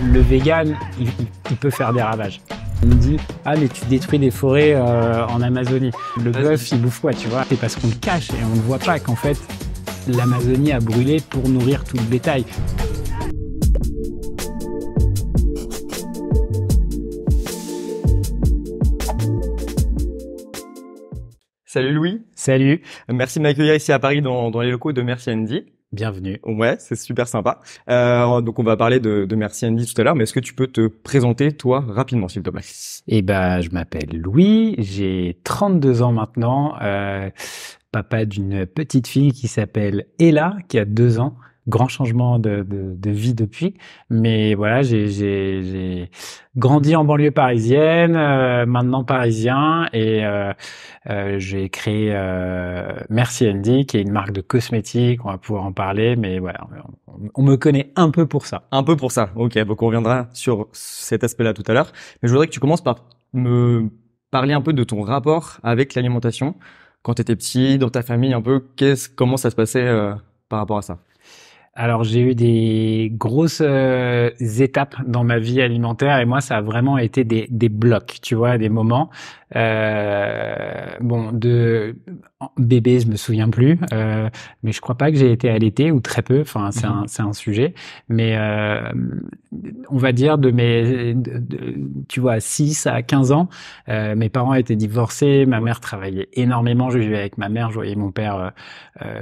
le vegan, il peut faire des ravages. On me dit « Ah, mais tu détruis des forêts en Amazonie. » Le bœuf, il bouffe quoi, tu vois? C'est parce qu'on le cache et on ne voit pas qu'en fait, l'Amazonie a brûlé pour nourrir tout le bétail. Salut Louis. Salut. Merci de m'accueillir ici à Paris dans les locaux de Merci Andy. Bienvenue. Ouais, c'est super sympa. Donc on va parler de Merci Andy tout à l'heure, mais est-ce que tu peux te présenter toi rapidement s'il te plaît? Eh ben, je m'appelle Louis, j'ai 32 ans maintenant, papa d'une petite fille qui s'appelle Ella, qui a 2 ans. Grand changement de vie depuis, mais voilà, j'ai grandi en banlieue parisienne, maintenant parisien, et j'ai créé Merci Andy, qui est une marque de cosmétiques. On va pouvoir en parler, mais voilà, on me connaît un peu pour ça. Un peu pour ça. Ok, donc on reviendra sur cet aspect-là tout à l'heure, mais je voudrais que tu commences par me parler un peu de ton rapport avec l'alimentation quand tu étais petit, dans ta famille, un peu comment ça se passait par rapport à ça. Alors, j'ai eu des grosses étapes dans ma vie alimentaire et moi, ça a vraiment été des blocs, tu vois, des moments. Bon, de bébé, je me souviens plus, mais je crois pas que j'ai été allaité ou très peu. Enfin, c'est un sujet. Mais on va dire tu vois, 6 à 15 ans, mes parents étaient divorcés, ma mère travaillait énormément, je vivais avec ma mère, je voyais mon père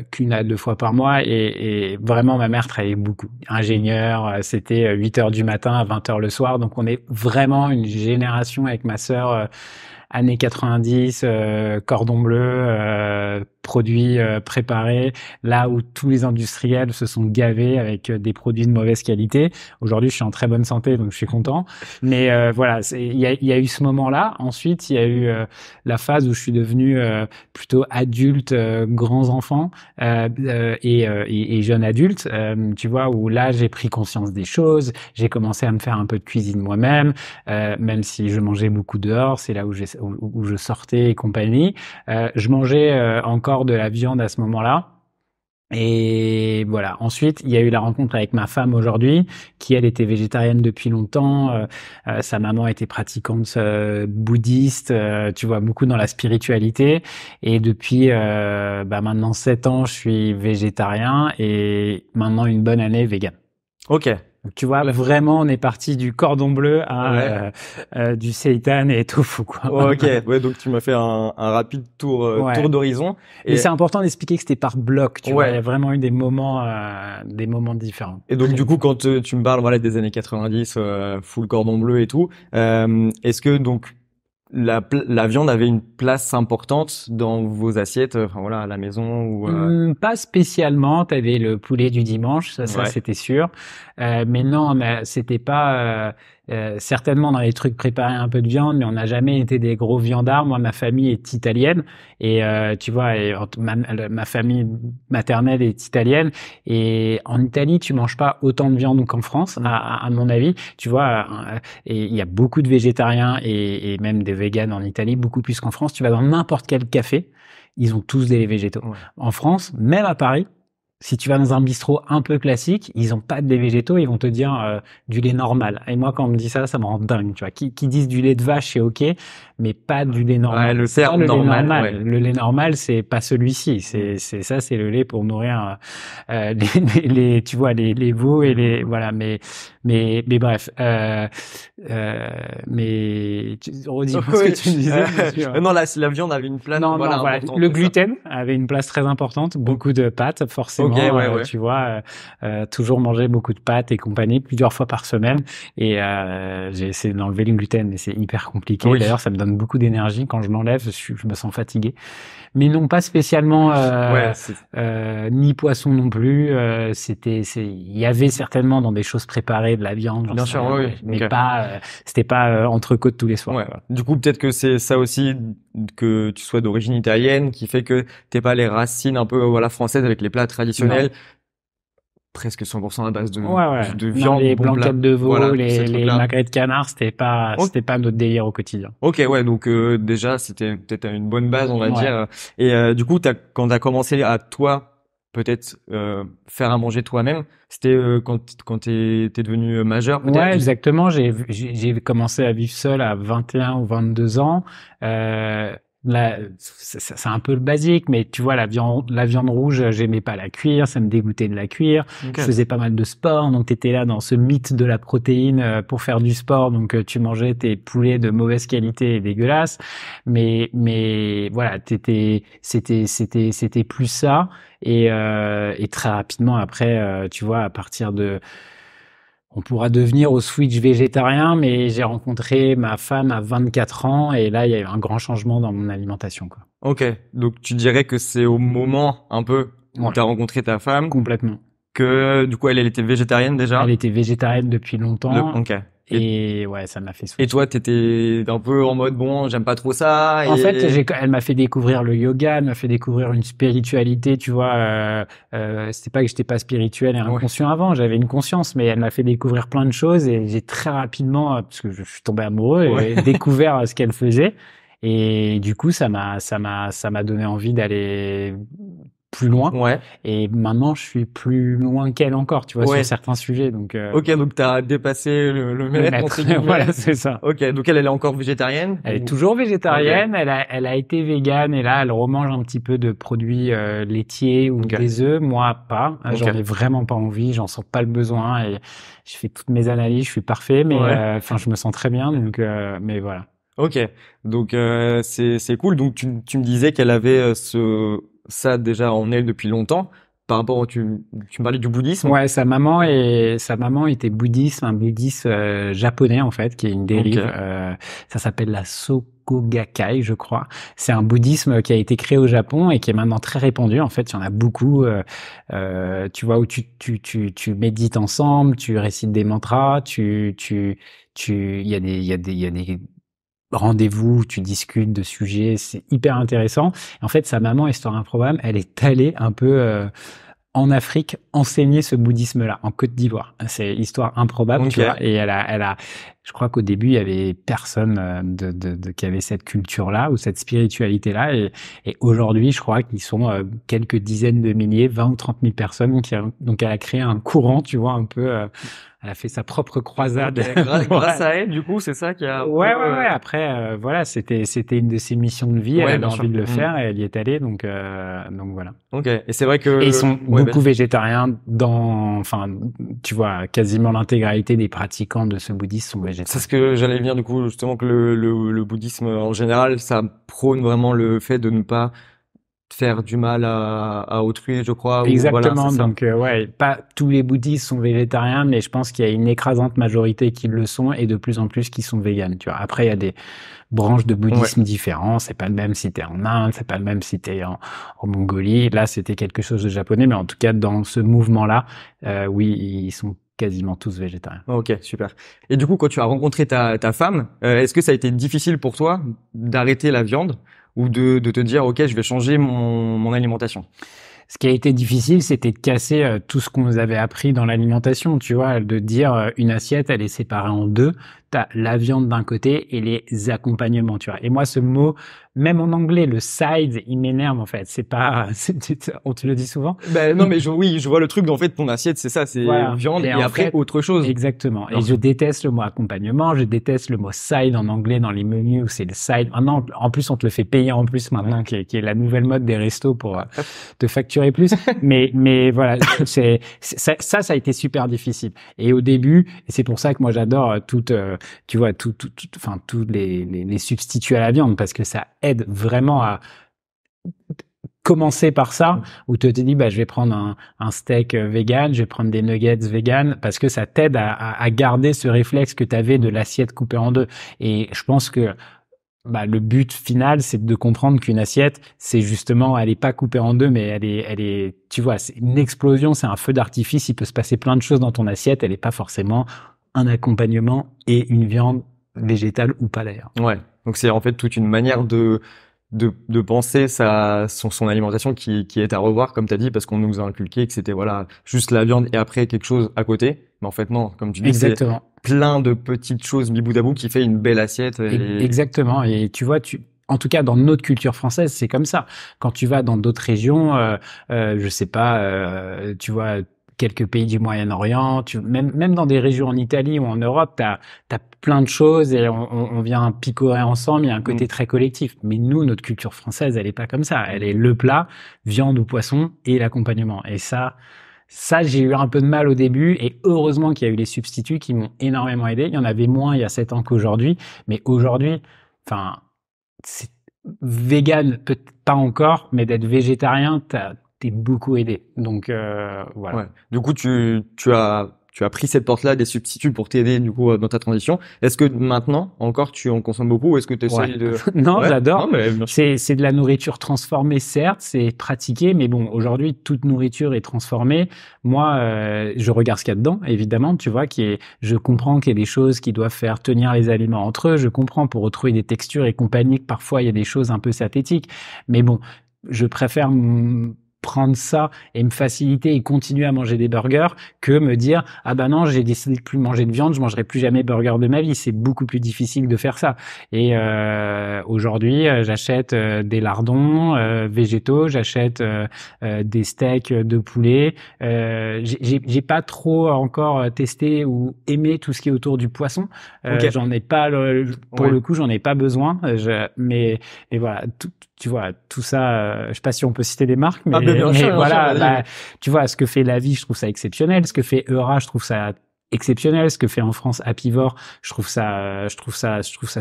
qu'une à 2 fois par mois et vraiment ma mère travaillait beaucoup. Ingénieur, c'était 8h du matin à 20h le soir, donc on est vraiment une génération avec ma sœur années 90, cordon bleu, produits préparés, là où tous les industriels se sont gavés avec des produits de mauvaise qualité. Aujourd'hui, je suis en très bonne santé, donc je suis content. Mais voilà, il y a eu ce moment-là. Ensuite, il y a eu la phase où je suis devenu plutôt adulte, grands enfants et jeune adulte. Tu vois, où là, j'ai pris conscience des choses. J'ai commencé à me faire un peu de cuisine moi-même, même si je mangeais beaucoup dehors. C'est là où je sortais et compagnie. Je mangeais encore de la viande à ce moment-là. Et voilà. Ensuite, il y a eu la rencontre avec ma femme aujourd'hui, qui elle était végétarienne depuis longtemps. Sa maman était pratiquante bouddhiste, tu vois, beaucoup dans la spiritualité. Et depuis maintenant 7 ans, je suis végétarien et maintenant une bonne année vegan. Ok. Donc, tu vois, vraiment, on est parti du cordon bleu à du seitan et tofu, quoi. Ok, ouais, donc tu m'as fait un rapide tour d'horizon. Et c'est important d'expliquer que c'était par bloc, tu vois. Il y a vraiment eu des moments différents. Et donc, du coup, quand tu me parles, voilà, des années 90, full cordon bleu et tout, est-ce que donc la viande avait une place importante dans vos assiettes, enfin voilà, à la maison ou Pas spécialement. T'avais le poulet du dimanche, ça c'était sûr. Mais non, c'était pas certainement dans les trucs préparés un peu de viande, mais on n'a jamais été des gros viandards. Moi, ma famille est italienne et tu vois, ma famille maternelle est italienne. Et en Italie, tu manges pas autant de viande qu'en France, à mon avis. Tu vois, et il y a beaucoup de végétariens et même des véganes en Italie, beaucoup plus qu'en France. Tu vas dans n'importe quel café, ils ont tous des végétaux. Ouais. En France, même à Paris, si tu vas dans un bistrot un peu classique, ils ont pas de lait végétaux, ils vont te dire du lait normal. Et moi, quand on me dit ça, ça me rend dingue, tu vois. Qui disent du lait de vache, c'est ok, mais pas du lait normal. Ouais, le terme normal. Ouais. Le lait normal, c'est pas celui-ci. C'est le lait pour nourrir les tu vois, les veaux et les voilà. Mais bref. Mais redis-moi ce que tu me disais. Non, la viande avait une place. Non, voilà. Le gluten avait une place très importante. Beaucoup de pâtes, forcément. Okay, tu vois, toujours manger beaucoup de pâtes et compagnie, plusieurs fois par semaine. Et j'ai essayé d'enlever le gluten, mais c'est hyper compliqué. Oui. D'ailleurs, ça me donne beaucoup d'énergie. Quand je m'enlève, je me sens fatigué. Mais non, pas spécialement ni poisson non plus. Il y avait certainement dans des choses préparées de la viande. Bien sûr, oui. Mais c'était pas entrecôte tous les soirs. Ouais. Du coup, peut-être que c'est ça aussi, que tu sois d'origine italienne, qui fait que t'aies pas les racines un peu françaises avec les plats traditionnels. Non. Presque 100% à base de viande. Non, les blanquettes de veau, les magrets de canard, c'était pas notre délire au quotidien. Ok, ouais, donc déjà c'était peut-être une bonne base, on va dire. Et du coup, quand t'as commencé à toi peut-être faire à manger toi-même. C'était quand t'es devenu majeur, peut-être? Ouais, exactement. J'ai commencé à vivre seul à 21 ou 22 ans. Là, c'est un peu le basique, mais tu vois, la viande rouge, j'aimais pas la cuire, ça me dégoûtait de la cuire. Ok. Je faisais pas mal de sport, donc t'étais là dans ce mythe de la protéine pour faire du sport, donc tu mangeais tes poulets de mauvaise qualité et dégueulasses. Mais voilà, c'était plus ça. Et très rapidement après, tu vois, à partir de on pourra devenir au switch végétarien, mais j'ai rencontré ma femme à 24 ans et là, il y a eu un grand changement dans mon alimentation, quoi. Ok. Donc tu dirais que c'est au moment un peu où Ouais, t'as rencontré ta femme complètement. que du coup elle était végétarienne Elle déjà. était végétarienne depuis longtemps Ok. et ouais, ça m'a fait Et switcher. toi, t'étais un peu en mode bon, j'aime pas trop ça En fait, et elle m'a fait découvrir le yoga, elle m'a fait découvrir une spiritualité, tu vois. C'était pas que j'étais pas spirituel et ouais. inconscient avant, j'avais une conscience, mais elle m'a fait découvrir plein de choses et j'ai très rapidement, parce que je suis tombé amoureux, Ouais. et découvert ce qu'elle faisait. Et du coup, ça m'a donné envie d'aller plus loin. Ouais. Et maintenant, je suis plus loin qu'elle encore, tu vois, sur Ouais. certains sujets. Donc, Ok, donc t'as dépassé le le maître maître, entre guillemets. voilà, c'est ça. Ok, donc elle est encore végétarienne Elle est ou... toujours Ok. végétarienne, elle a été végane et là, elle remange un petit peu de produits laitiers ou Ok. des œufs. Moi, pas. J'en ai Ok. vraiment pas envie, j'en sens pas le besoin et je fais toutes mes analyses, je suis parfait, mais Ouais. enfin, je me sens très bien, donc mais voilà. Ok. Donc c'est cool. Donc tu me disais qu'elle avait ça déjà en elle depuis longtemps. Par rapport au tu me parlais du bouddhisme. Ouais, sa maman était bouddhiste, un bouddhiste japonais en fait, qui est une Ok. dérive. Ça s'appelle la Sokogakai, Gakkai, je crois. C'est un bouddhisme qui a été créé au Japon et qui est maintenant très répandu. En fait, il y en a beaucoup. Tu vois où tu médites ensemble, tu récites des mantras, il y a il y a des rendez-vous, où tu discutes de sujets, c'est hyper intéressant. En fait, sa maman, histoire improbable, elle est allée un peu en Afrique enseigner ce bouddhisme-là, en Côte d'Ivoire. C'est histoire improbable, Ok. tu vois. Et je crois qu'au début, il y avait personne qui avait cette culture-là ou cette spiritualité-là. Et aujourd'hui, je crois qu'ils sont quelques dizaines de milliers, 20 ou 30 000 personnes. Donc, elle a créé un courant, tu vois, un peu. Elle a fait sa propre croisade. Ok. Grâce Ouais. à elle, du coup, c'est ça qui a un peu, Ouais. Après, voilà, c'était une de ses missions de vie. Elle ouais, avait bien sûr. envie de le Hmm. faire et elle y est allée. Donc voilà. Ok. Et c'est vrai Et ils que, sont ouais, beaucoup vas-y. végétariens enfin, tu vois, quasiment l'intégralité des pratiquants de ce bouddhisme sont C'est végétariens. ce que j'allais venir du coup, justement, que le bouddhisme en général, ça prône vraiment le fait de ne pas faire du mal à autrui, je crois, ou voilà, c'est Exactement. ça. Donc, ouais, pas tous les bouddhistes sont végétariens, mais je pense qu'il y a une écrasante majorité qui le sont et de plus en plus qui sont véganes, tu vois. Après, il y a des branches de Ouais. bouddhisme différents. C'est pas le même si t'es en Inde, c'est pas le même si t'es en Mongolie. Là, c'était quelque chose de japonais, mais en tout cas, dans ce mouvement-là, oui, ils sont quasiment tous végétariens. Ok, super. Et du coup, quand tu as rencontré ta femme, est-ce que ça a été difficile pour toi d'arrêter la viande ou de te dire, ok, je vais changer mon alimentation? Ce qui a été difficile, c'était de casser tout ce qu'on nous avait appris dans l'alimentation, tu vois, de dire une assiette, elle est séparée en deux. T'as la viande d'un côté et les accompagnements, tu vois. Et moi, ce mot, même en anglais, le side, il m'énerve en fait. C'est pas, on te le dit souvent. Ben non, mais oui, je vois le truc. En fait, ton assiette, c'est ça, c'est Voilà. viande Et et en après fait, autre chose. exactement. Bien Et je sûr. déteste le mot accompagnement, je déteste le mot side en anglais dans les menus où c'est le side. Maintenant, en plus, on te le fait payer en plus maintenant, qui est la nouvelle mode des restos pour te facturer plus. Mais voilà, ça a été super difficile. Et au début, et c'est pour ça que moi j'adore tu vois, enfin, tous les substituts à la viande parce que ça aide vraiment à commencer par ça, où tu te dis, bah, je vais prendre un steak vegan, je vais prendre des nuggets vegan, parce que ça t'aide à garder ce réflexe que tu avais de l'assiette coupée en deux. Et je pense que bah, le but final, c'est de comprendre qu'une assiette, c'est justement, elle est pas coupée en deux, mais elle est, tu vois, c'est une explosion, c'est un feu d'artifice, il peut se passer plein de choses dans ton assiette, elle est pas forcément un accompagnement et une viande végétale ou pas d'ailleurs. Ouais. Donc c'est en fait toute une manière de penser son alimentation qui est à revoir, comme tu as dit, parce qu'on nous a inculqué que c'était voilà juste la viande et après quelque chose à côté. Mais en fait non, comme tu dis, c'est Exactement. plein de petites choses mis bout à bout qui fait une belle assiette. Et... Exactement. Et tu vois, en tout cas dans notre culture française, c'est comme ça. Quand tu vas dans d'autres régions, je sais pas, tu vois, quelques pays du Moyen-Orient, même dans des régions en Italie ou en Europe, t'as plein de choses et on vient picorer ensemble. Il y a un côté très collectif. Mais nous, notre culture française, elle est pas comme ça. Elle est le plat, viande ou poisson et l'accompagnement. Et ça, j'ai eu un peu de mal au début et heureusement qu'il y a eu les substituts qui m'ont énormément aidé. Il y en avait moins il y a 7 ans qu'aujourd'hui, mais aujourd'hui, enfin, c'est vegan, peut-être pas encore, mais d'être végétarien, t'es beaucoup aidé. Donc voilà. Ouais. Du coup, tu as pris cette porte-là des substituts pour t'aider du coup dans ta transition. Est-ce que maintenant encore tu en consommes beaucoup ou est-ce que tu essayes de Non, Ouais. j'adore. Non, mais bien sûr. C'est de la nourriture transformée, certes, c'est pratiqué, mais bon, aujourd'hui toute nourriture est transformée. Moi, je regarde ce qu'il y a dedans, évidemment, tu vois, je comprends qu'il y a des choses qui doivent faire tenir les aliments entre eux. Je comprends pour retrouver des textures et compagnie que parfois il y a des choses un peu synthétiques, mais bon, je préfère prendre ça et me faciliter et continuer à manger des burgers que me dire ah ben non, j'ai décidé de plus manger de viande, je mangerai plus jamais burger de ma vie. C'est beaucoup plus difficile de faire ça. Et aujourd'hui, j'achète des lardons végétaux, j'achète des steaks de poulet. J'ai pas trop encore testé ou aimé tout ce qui est autour du poisson. Ok. J'en ai pas pour Ouais. le coup, j'en ai pas besoin. Mais voilà, tu vois, tout ça, je sais pas si on peut citer des marques, mais, Bien sûr, voilà, vas-y. bah, tu vois, ce que fait La Vie, je trouve ça exceptionnel. Ce que fait Eura, je trouve ça exceptionnel. Ce que fait en France Apivore, je trouve ça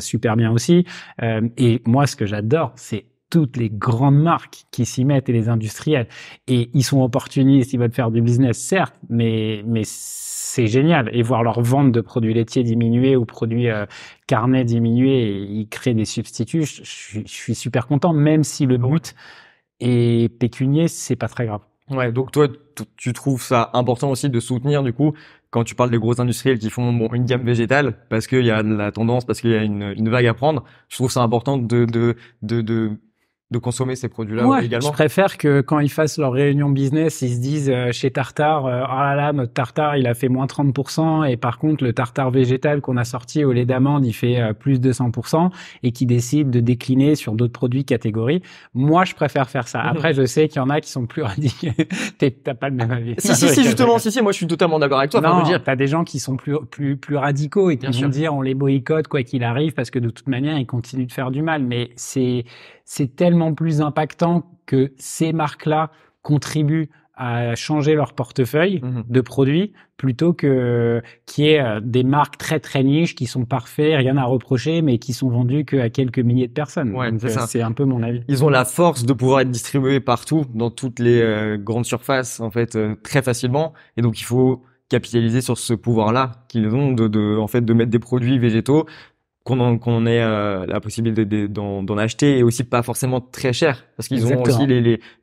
super bien aussi. Et moi, ce que j'adore, c'est toutes les grandes marques qui s'y mettent et les industriels. Et ils sont opportunistes, ils veulent faire du business, certes, mais c'est génial. Et voir leur vente de produits laitiers diminuer ou produits carnets diminuer et ils créent des substituts, je suis super content, même si le but est pécunier, c'est pas très grave. Ouais, donc toi, tu trouves ça important aussi de soutenir, du coup, quand tu parles des gros industriels qui font une gamme végétale, parce qu'il y a de la tendance, parce qu'il y a une vague à prendre, je trouve ça important de consommer ces produits-là Ouais, également. je préfère que quand ils fassent leur réunion business, ils se disent chez Tartare, oh là là, notre tartare, il a fait moins 30%, et par contre, le tartare végétal qu'on a sorti au lait d'amande, il fait plus de 100%, et qui décident de décliner sur d'autres produits catégories. Moi, je préfère faire ça. Après, je sais qu'il y en a qui sont plus radicaux. T'as pas le même avis. Si, justement, moi, je suis totalement d'accord avec toi. Non, dire. t'as des gens qui sont plus radicaux et qui vont dire on les boycotte quoi qu'il arrive parce que de toute manière, ils continuent de faire du mal. Mais c'est tellement plus impactant que ces marques-là contribuent à changer leur portefeuille de produits plutôt que qu'il y ait des marques très très niches qui sont parfaits, rien à reprocher, mais qui sont vendues qu'à quelques milliers de personnes. Ouais, donc c'est un peu mon avis. Ils ont la force de pouvoir être distribués partout, dans toutes les grandes surfaces, en fait, très facilement. Et donc, il faut capitaliser sur ce pouvoir-là qu'ils ont de mettre des produits végétaux qu'on ait la possibilité d'en acheter et aussi pas forcément très cher parce qu'ils ont aussi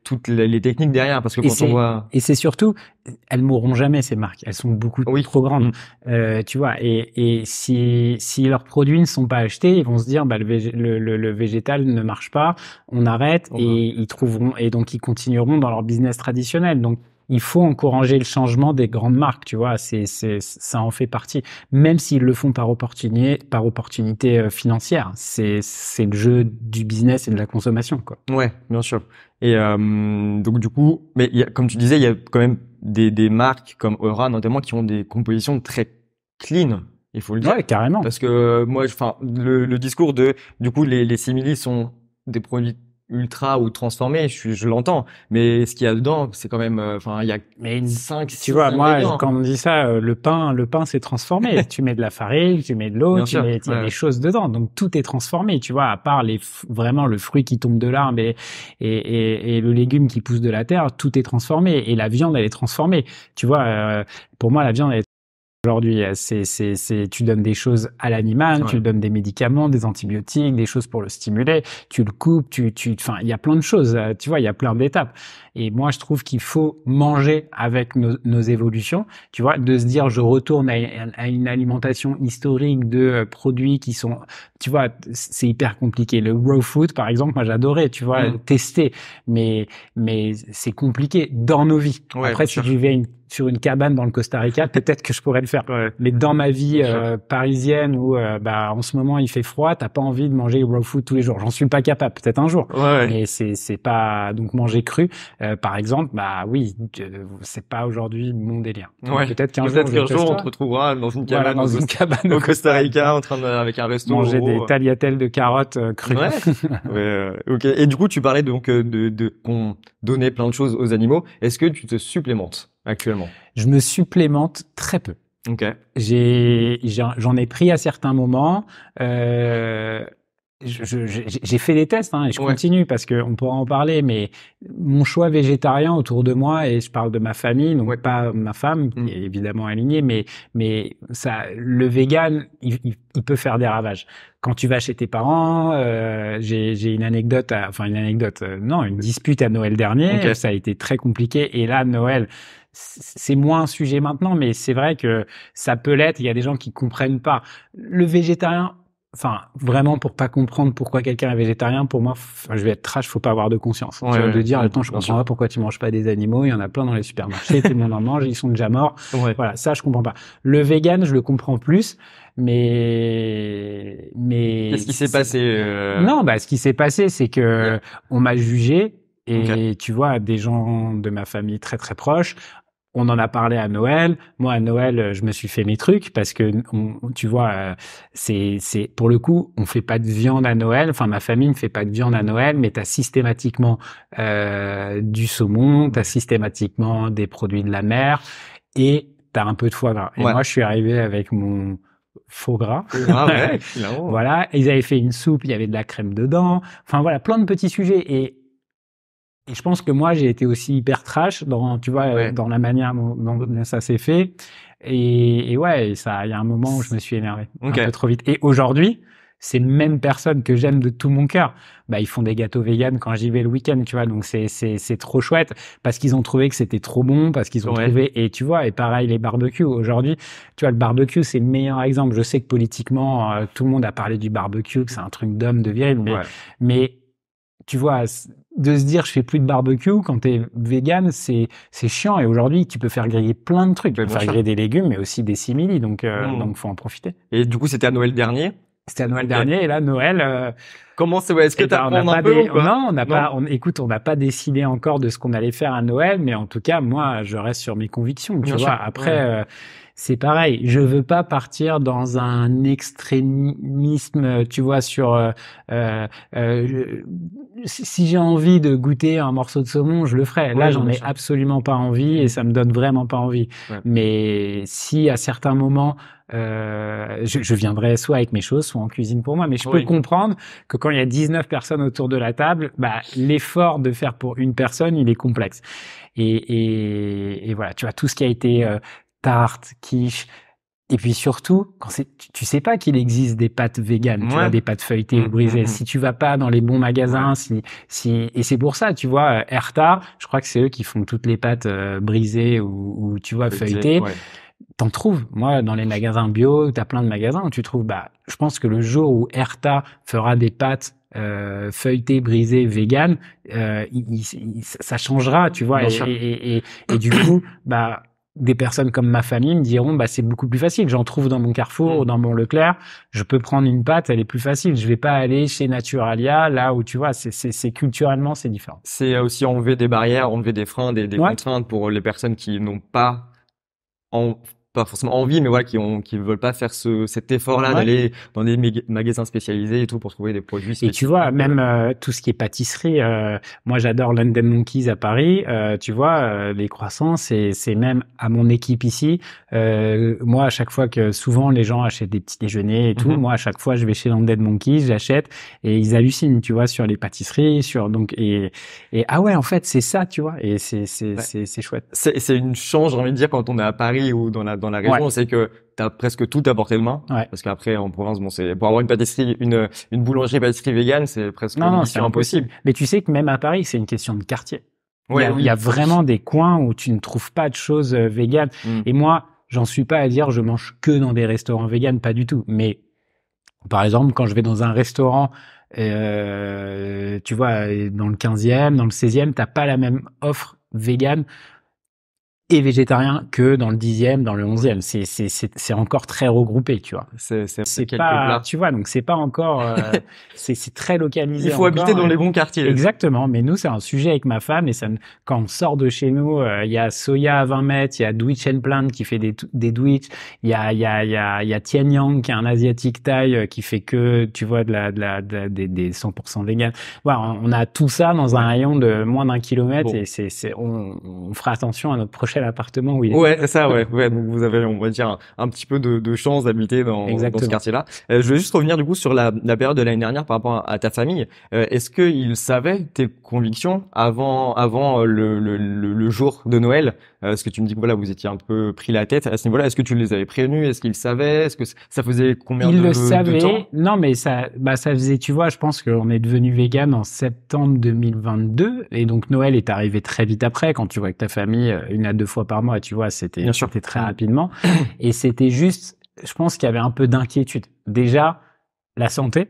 toutes les techniques derrière parce que quand on voit et c'est surtout elles mourront jamais ces marques, elles sont beaucoup trop grandes tu vois et si leurs produits ne sont pas achetés, ils vont se dire bah le végétal ne marche pas, on arrête et ils trouveront et donc ils continueront dans leur business traditionnel. Donc il faut encourager le changement des grandes marques, tu vois, ça en fait partie. Même s'ils le font par opportunité financière, c'est le jeu du business et de la consommation, quoi. Ouais, bien sûr. Et donc du coup, mais comme tu disais, il y a quand même des marques comme Eura notamment qui ont des compositions très clean. Il faut le dire. Ouais, carrément. Parce que moi, enfin, le discours du coup, les simili sont des produits ultra ou transformés, je l'entends, mais ce qu'il y a dedans, c'est quand même, enfin, il y a 5, 6 tu vois, moi, ingrédients. quand on dit ça, le pain, c'est transformé. Tu mets de la farine, tu mets de l'eau, il y a des choses dedans. Donc, tout est transformé, tu vois, à part vraiment le fruit qui tombe de l'arbre et le légume qui pousse de la terre, tout est transformé. Et la viande, elle est transformée. Tu vois, pour moi, la viande, elle est aujourd'hui, tu donnes des choses à l'animal, tu lui donnes des médicaments, des antibiotiques, des choses pour le stimuler, tu le coupes, enfin, il y a plein de choses, tu vois, il y a plein d'étapes. Et moi, je trouve qu'il faut manger avec nos évolutions, tu vois, de se dire, je retourne à une alimentation historique de produits qui sont, tu vois, c'est hyper compliqué. Le raw food, par exemple, moi, j'adorais, tu vois, tester, mais c'est compliqué dans nos vies. Après, si tu fais sur une cabane dans le Costa Rica, peut-être que je pourrais le faire. Mais dans ma vie parisienne où en ce moment il fait froid, t'as pas envie de manger raw food tous les jours. J'en suis pas capable, peut-être un jour. Mais c'est pas donc manger cru par exemple, oui, c'est pas aujourd'hui mon délire. Peut-être qu'un jour on te retrouvera dans une cabane au Costa Rica en train avec un resto manger des tagliatelles de carottes crues. OK. Et du coup, tu parlais donc de qu'on donnait plein de choses aux animaux. Est-ce que tu te supplémentes actuellement? Je me supplémente très peu. OK. J'en ai pris à certains moments. J'ai fait des tests et je continue parce que on pourra en parler, mais mon choix végétarien autour de moi, et je parle de ma famille, donc pas ma femme qui est évidemment alignée, mais ça, le vegan, il peut faire des ravages. Quand tu vas chez tes parents, j'ai une anecdote, une dispute à Noël dernier, ça a été très compliqué, et là Noël, c'est moins un sujet maintenant, mais c'est vrai que ça peut l'être. Il y a des gens qui comprennent pas le végétarien. Enfin, vraiment, pour pas comprendre pourquoi quelqu'un est végétarien, pour moi, je vais être trash, faut pas avoir de conscience. De dire, attends, je comprends pas pourquoi tu manges pas des animaux, il y en a plein dans les supermarchés, tout le monde en mange, ils sont déjà morts. Voilà, ça, je comprends pas. Le vegan, je le comprends plus, mais... Qu'est-ce qui s'est passé Non, ce qui s'est passé, c'est que on m'a jugé, et tu vois, des gens de ma famille très très proches, on en a parlé à Noël. Moi, à Noël, je me suis fait mes trucs parce que, tu vois, c'est pour le coup, on fait pas de viande à Noël. Enfin, ma famille ne fait pas de viande à Noël, mais t'as systématiquement du saumon, t'as systématiquement des produits de la mer et t'as un peu de foie gras. Et moi, je suis arrivé avec mon faux gras. Voilà. Ils avaient fait une soupe, il y avait de la crème dedans. Enfin, voilà, plein de petits sujets. Et je pense que moi, j'ai été aussi hyper trash dans la manière dont ça s'est fait. Et il y a un moment où je me suis énervé un peu trop vite. Et aujourd'hui, ces mêmes personnes que j'aime de tout mon cœur, ils font des gâteaux véganes quand j'y vais le week-end, tu vois. Donc c'est trop chouette parce qu'ils ont trouvé que c'était trop bon, parce qu'ils ont trouvé, et tu vois, et pareil, les barbecues. Aujourd'hui, tu vois, le barbecue, c'est le meilleur exemple. Je sais que politiquement, tout le monde a parlé du barbecue, que c'est un truc d'homme, de viril, mais tu vois, de se dire je fais plus de barbecue quand t'es vegan, c'est chiant. Et aujourd'hui, tu peux faire griller plein de trucs. Tu peux faire griller des légumes, mais aussi des simili. Donc faut en profiter. Et du coup, c'était à Noël dernier? C'était à Noël dernier. Et là, Noël, comment c'est, est-ce que t'as un peu ou quoi? Non, on n'a pas décidé encore de ce qu'on allait faire à Noël, mais en tout cas, moi, je reste sur mes convictions, tu vois. Après, c'est pareil. Je veux pas partir dans un extrémisme, tu vois, sur, si j'ai envie de goûter un morceau de saumon, je le ferai. Là, j'en ai absolument pas envie et ça me donne vraiment pas envie. Mais si à certains moments, je viendrai soit avec mes choses, soit en cuisine pour moi. Mais je peux comprendre que quand il y a 19 personnes autour de la table, l'effort de faire pour une personne, il est complexe. Et voilà, tu vois, tout ce qui a été tarte, quiche, et puis surtout, quand tu sais pas qu'il existe des pâtes véganes, tu vois, des pâtes feuilletées ou brisées. Si tu vas pas dans les bons magasins, et c'est pour ça, tu vois, Erta, je crois que c'est eux qui font toutes les pâtes brisées ou tu vois, feuilletées. T'en trouves. Moi, dans les magasins bio, t'as plein de magasins où tu trouves, je pense que le jour où Erta fera des pâtes feuilletées, brisées, véganes, ça changera, tu vois, et du coup, des personnes comme ma famille me diront, c'est beaucoup plus facile. J'en trouve dans mon Carrefour ou dans mon Leclerc. Je peux prendre une pâte, elle est plus facile. Je vais pas aller chez Naturalia, là où tu vois, c'est culturellement, c'est différent. C'est aussi enlever des barrières, enlever des freins, des contraintes pour les personnes qui n'ont pas pas forcément envie, mais voilà, qui veulent pas faire cet effort-là d'aller dans des magasins spécialisés et tout pour trouver des produits spécifiques. Et tu vois, même tout ce qui est pâtisserie, moi j'adore London Monkeys à Paris, tu vois, les croissants, c'est même à mon équipe ici. Moi, à chaque fois que souvent les gens achètent des petits déjeuners et tout, moi à chaque fois je vais chez London Monkeys, j'achète et ils hallucinent, tu vois, sur les pâtisseries, et ah ouais, en fait c'est ça, tu vois, et c'est chouette. C'est une chance, j'ai envie de dire, quand on est à Paris ou dans la région, c'est que t'as presque tout à portée de main. Parce qu'après, en province, c'est, pour avoir une pâtisserie, une boulangerie-pâtisserie végane, c'est presque c'est impossible. Mais tu sais que même à Paris, c'est une question de quartier. Il y a vraiment des coins où tu ne trouves pas de choses véganes. Et moi, j'en suis pas à dire je mange que dans des restaurants véganes, pas du tout. Mais, par exemple, quand je vais dans un restaurant, tu vois, dans le 15e, dans le 16e, t'as pas la même offre végane. et végétarien que dans le 10e, dans le 11e. C'est encore très regroupé, tu vois. C'est quelques pas, plats. tu vois, donc c'est pas encore, c'est très localisé. Il faut encore, habiter dans les bons quartiers. Exactement. Mais nous, c'est un sujet avec ma femme et quand on sort de chez nous, il y a Soya à 20 mètres, il y a Dwitch and Plant qui fait des Dwitch, il y a Tian Yang qui est un asiatique thaï qui fait que, tu vois, des 100% vegan. Voilà, on a tout ça dans un rayon de moins d'1 kilomètre et on fera attention à notre prochain appartement où il est. Ouais, ça, ouais. Donc vous avez, on va dire, un petit peu de chance d'habiter dans ce quartier-là. Je vais juste revenir du coup sur la période de l'année dernière par rapport à ta famille. Est-ce qu'ils savaient tes convictions avant le jour de Noël? Parce que tu me dis que voilà, vous étiez un peu pris la tête à ce niveau-là. Est-ce que tu les avais prévenus? Est-ce qu'ils savaient? Est-ce que ça faisait combien de temps? Ils le savaient. Non, mais ça faisait, tu vois, je pense qu'on est devenu vegan en septembre 2022 et donc Noël est arrivé très vite après. Quand tu vois que ta famille 1 à 2 fois par mois, tu vois, c'était très rapidement. Et c'était juste, je pense qu'il y avait un peu d'inquiétude. Déjà, la santé.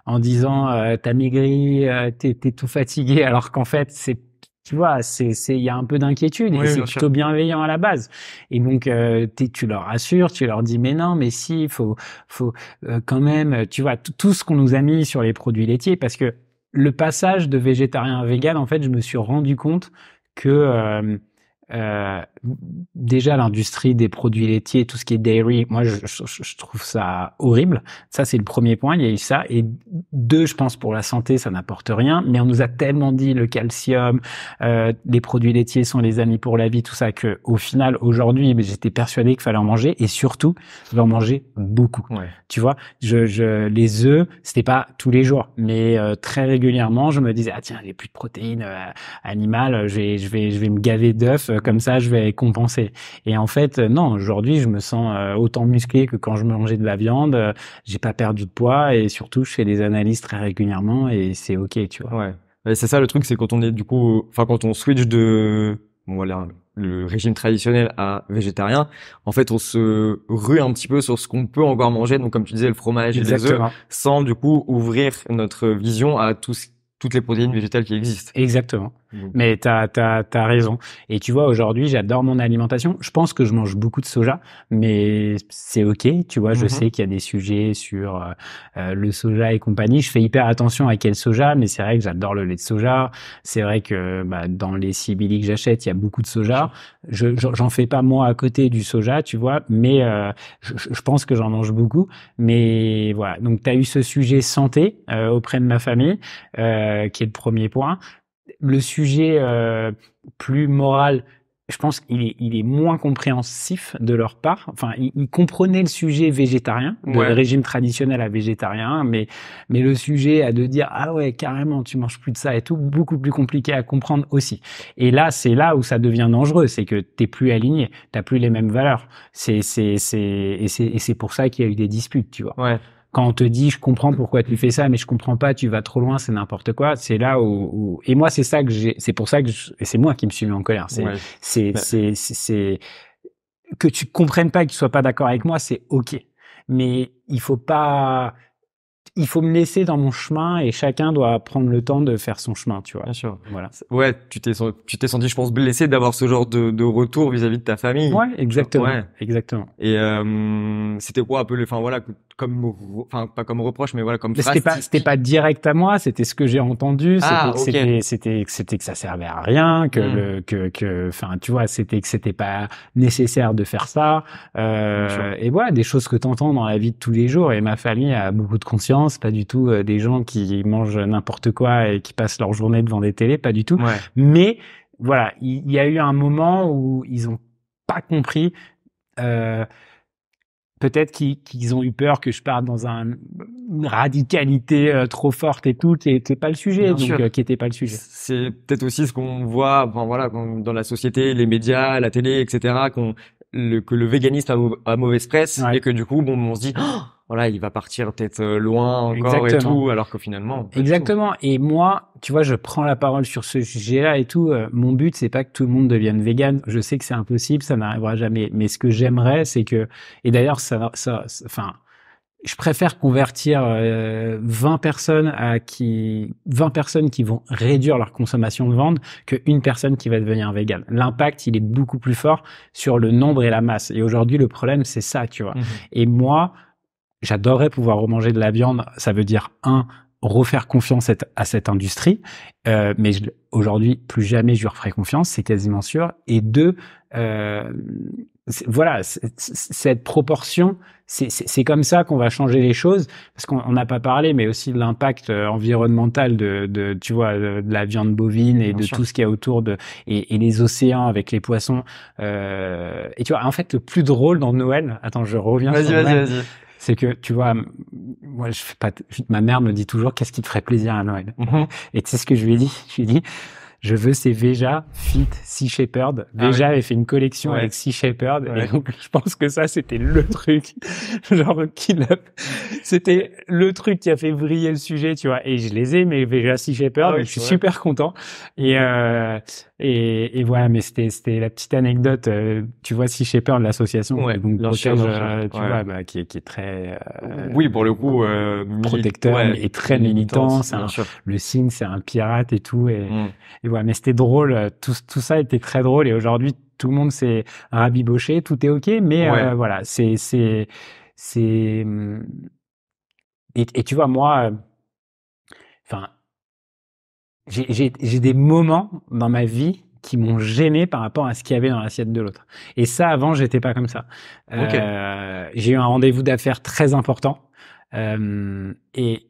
En disant, t'as maigri, t'es tout fatigué, alors qu'en fait, tu vois, il y a un peu d'inquiétude et c'est plutôt bienveillant à la base. Et donc, tu leur rassures, tu leur dis, mais non, mais si, faut quand même, tu vois, tout ce qu'on nous a mis sur les produits laitiers, parce que le passage de végétarien à vegan, en fait, je me suis rendu compte que déjà l'industrie des produits laitiers, tout ce qui est dairy, moi je trouve ça horrible. Ça c'est le premier point, il y a eu ça. Et 2, je pense pour la santé ça n'apporte rien, mais on nous a tellement dit le calcium, les produits laitiers sont les amis pour la vie, tout ça, que au final aujourd'hui j'étais persuadé qu'il fallait en manger et surtout en manger beaucoup. Ouais. Tu vois, les œufs c'était pas tous les jours, mais très régulièrement je me disais ah tiens il y a plus de protéines animales, je vais me gaver d'œufs. Comme ça, je vais compenser. Et en fait, non, aujourd'hui, je me sens autant musclé que quand je mangeais de la viande. J'ai pas perdu de poids et surtout, je fais des analyses très régulièrement et c'est ok, tu vois. Ouais. Et c'est ça le truc, c'est quand on est du coup, enfin quand on switch de, voilà, le régime traditionnel à végétarien, en fait, on se rue un petit peu sur ce qu'on peut encore manger. Donc, comme tu disais, le fromage et les œufs, sans du coup ouvrir notre vision à toutes les protéines végétales qui existent. Exactement. Mais t'as raison. Et tu vois, aujourd'hui, j'adore mon alimentation. Je pense que je mange beaucoup de soja, mais c'est ok. Tu vois, je sais qu'il y a des sujets sur le soja et compagnie. Je fais hyper attention à quel soja, mais c'est vrai que j'adore le lait de soja. C'est vrai que dans les Sibili que j'achète, il y a beaucoup de soja. J'en fais pas moi à côté du soja, tu vois, mais je pense que j'en mange beaucoup. Mais voilà. Donc, t'as eu ce sujet santé auprès de ma famille, qui est le premier point. Le sujet plus moral, je pense qu'il est moins compréhensif de leur part. Enfin, ils comprenaient le sujet végétarien, de régime traditionnel à végétarien, mais le sujet à de dire ah ouais carrément tu manges plus de ça et tout, beaucoup plus compliqué à comprendre aussi. Et là, c'est là où ça devient dangereux, c'est que t'es plus aligné, t'as plus les mêmes valeurs. Et c'est pour ça qu'il y a eu des disputes, tu vois. Ouais. Quand on te dit je comprends pourquoi tu fais ça mais je comprends pas, tu vas trop loin, c'est n'importe quoi, c'est là où et moi c'est ça que c'est pour ça que c'est moi qui me suis mis en colère, c'est que tu comprennes pas et que tu sois pas d'accord avec moi, c'est OK, mais il faut me laisser dans mon chemin et chacun doit prendre le temps de faire son chemin, tu vois. Bien sûr. Voilà. Ouais, tu t'es senti, je pense, blessé d'avoir ce genre de retour vis-à-vis de ta famille. Ouais, exactement. Ouais. Exactement. Et c'était quoi un peu enfin voilà, pas comme reproche, mais voilà comme phrase. C'était pas direct à moi, c'était ce que j'ai entendu. C'était que ça servait à rien, enfin tu vois, que c'était pas nécessaire de faire ça. Et voilà, des choses que t'entends dans la vie de tous les jours. Et ma famille a beaucoup de conscience, pas du tout des gens qui mangent n'importe quoi et qui passent leur journée devant des télés, pas du tout. Ouais. Mais voilà, il y a eu un moment où ils ont pas compris. Peut-être qu'ils ont eu peur que je parte dans une radicalité trop forte et tout, qui était pas le sujet, qui était pas le sujet. C'est peut-être aussi ce qu'on voit, enfin voilà, dans la société, les médias, la télé, etc., que le véganisme a mauvaise presse et que du coup, on se dit, oh, voilà, il va partir peut-être loin encore et tout, alors que finalement. Exactement. Et moi, tu vois, je prends la parole sur ce sujet-là et tout. Mon but, c'est pas que tout le monde devienne vegan. Je sais que c'est impossible, ça n'arrivera jamais. Mais ce que j'aimerais, c'est que, et d'ailleurs, enfin, je préfère convertir 20 personnes qui vont réduire leur consommation de viande qu'une personne qui va devenir végane. L'impact, il est beaucoup plus fort sur le nombre et la masse. Et aujourd'hui, le problème, c'est ça, tu vois. Et moi, j'adorerais pouvoir remanger de la viande. Ça veut dire, refaire confiance à cette industrie. Mais aujourd'hui, plus jamais je lui referai confiance, c'est quasiment sûr. Et deux, voilà, cette proportion, c'est comme ça qu'on va changer les choses, parce qu'on n'a pas parlé, mais aussi de l'impact environnemental tu vois, de la viande bovine et tout ce qu'il y a autour et les océans avec les poissons. Et tu vois, en fait, le plus drôle dans Noël, attends, je reviens sur Noël, c'est que, tu vois, moi, ma mère me dit toujours, qu'est-ce qui te ferait plaisir à Noël? Et tu sais ce que je lui ai dit? Je lui ai dit, je veux ces Veja Fit Sea Shepherd. Veja avait fait une collection avec Sea Shepherd. Et donc, je pense que ça, c'était le truc. Genre, c'était le truc qui a fait vriller le sujet, tu vois. Et je les ai, mes Veja Sea Shepherd. Je suis super content. Et voilà, mais c'était la petite anecdote. Tu vois, Sea Shepherd, l'association, donc protège, tu vois, qui est très, oui, pour le coup, protecteur et très militant. Le signe, c'est un pirate et tout. Et voilà, mais c'était drôle, tout ça était très drôle, et aujourd'hui tout le monde s'est rabiboché, tout est ok, mais voilà, et tu vois, moi, enfin, j'ai des moments dans ma vie qui m'ont gêné par rapport à ce qu'il y avait dans l'assiette de l'autre. Et ça, avant, j'étais pas comme ça. J'ai eu un rendez-vous d'affaires très important, et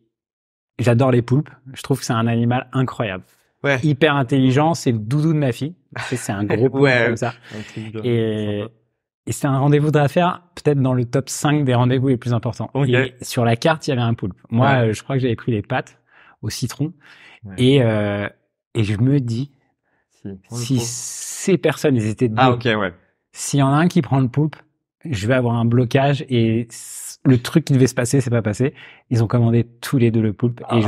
j'adore les poulpes. Je trouve que c'est un animal incroyable. Hyper intelligent, c'est le doudou de ma fille. C'est un gros poulpe comme ça. Et c'était un rendez-vous d'affaires, peut-être dans le top 5 des rendez-vous les plus importants. Et sur la carte, il y avait un poulpe. Moi, je crois que j'avais pris les pâtes au citron. Et je me dis, si ces personnes, ils étaient deux, s'il y en a un qui prend le poulpe, je vais avoir un blocage, et le truc qui devait se passer, c'est pas passé. Ils ont commandé tous les deux le poulpe, et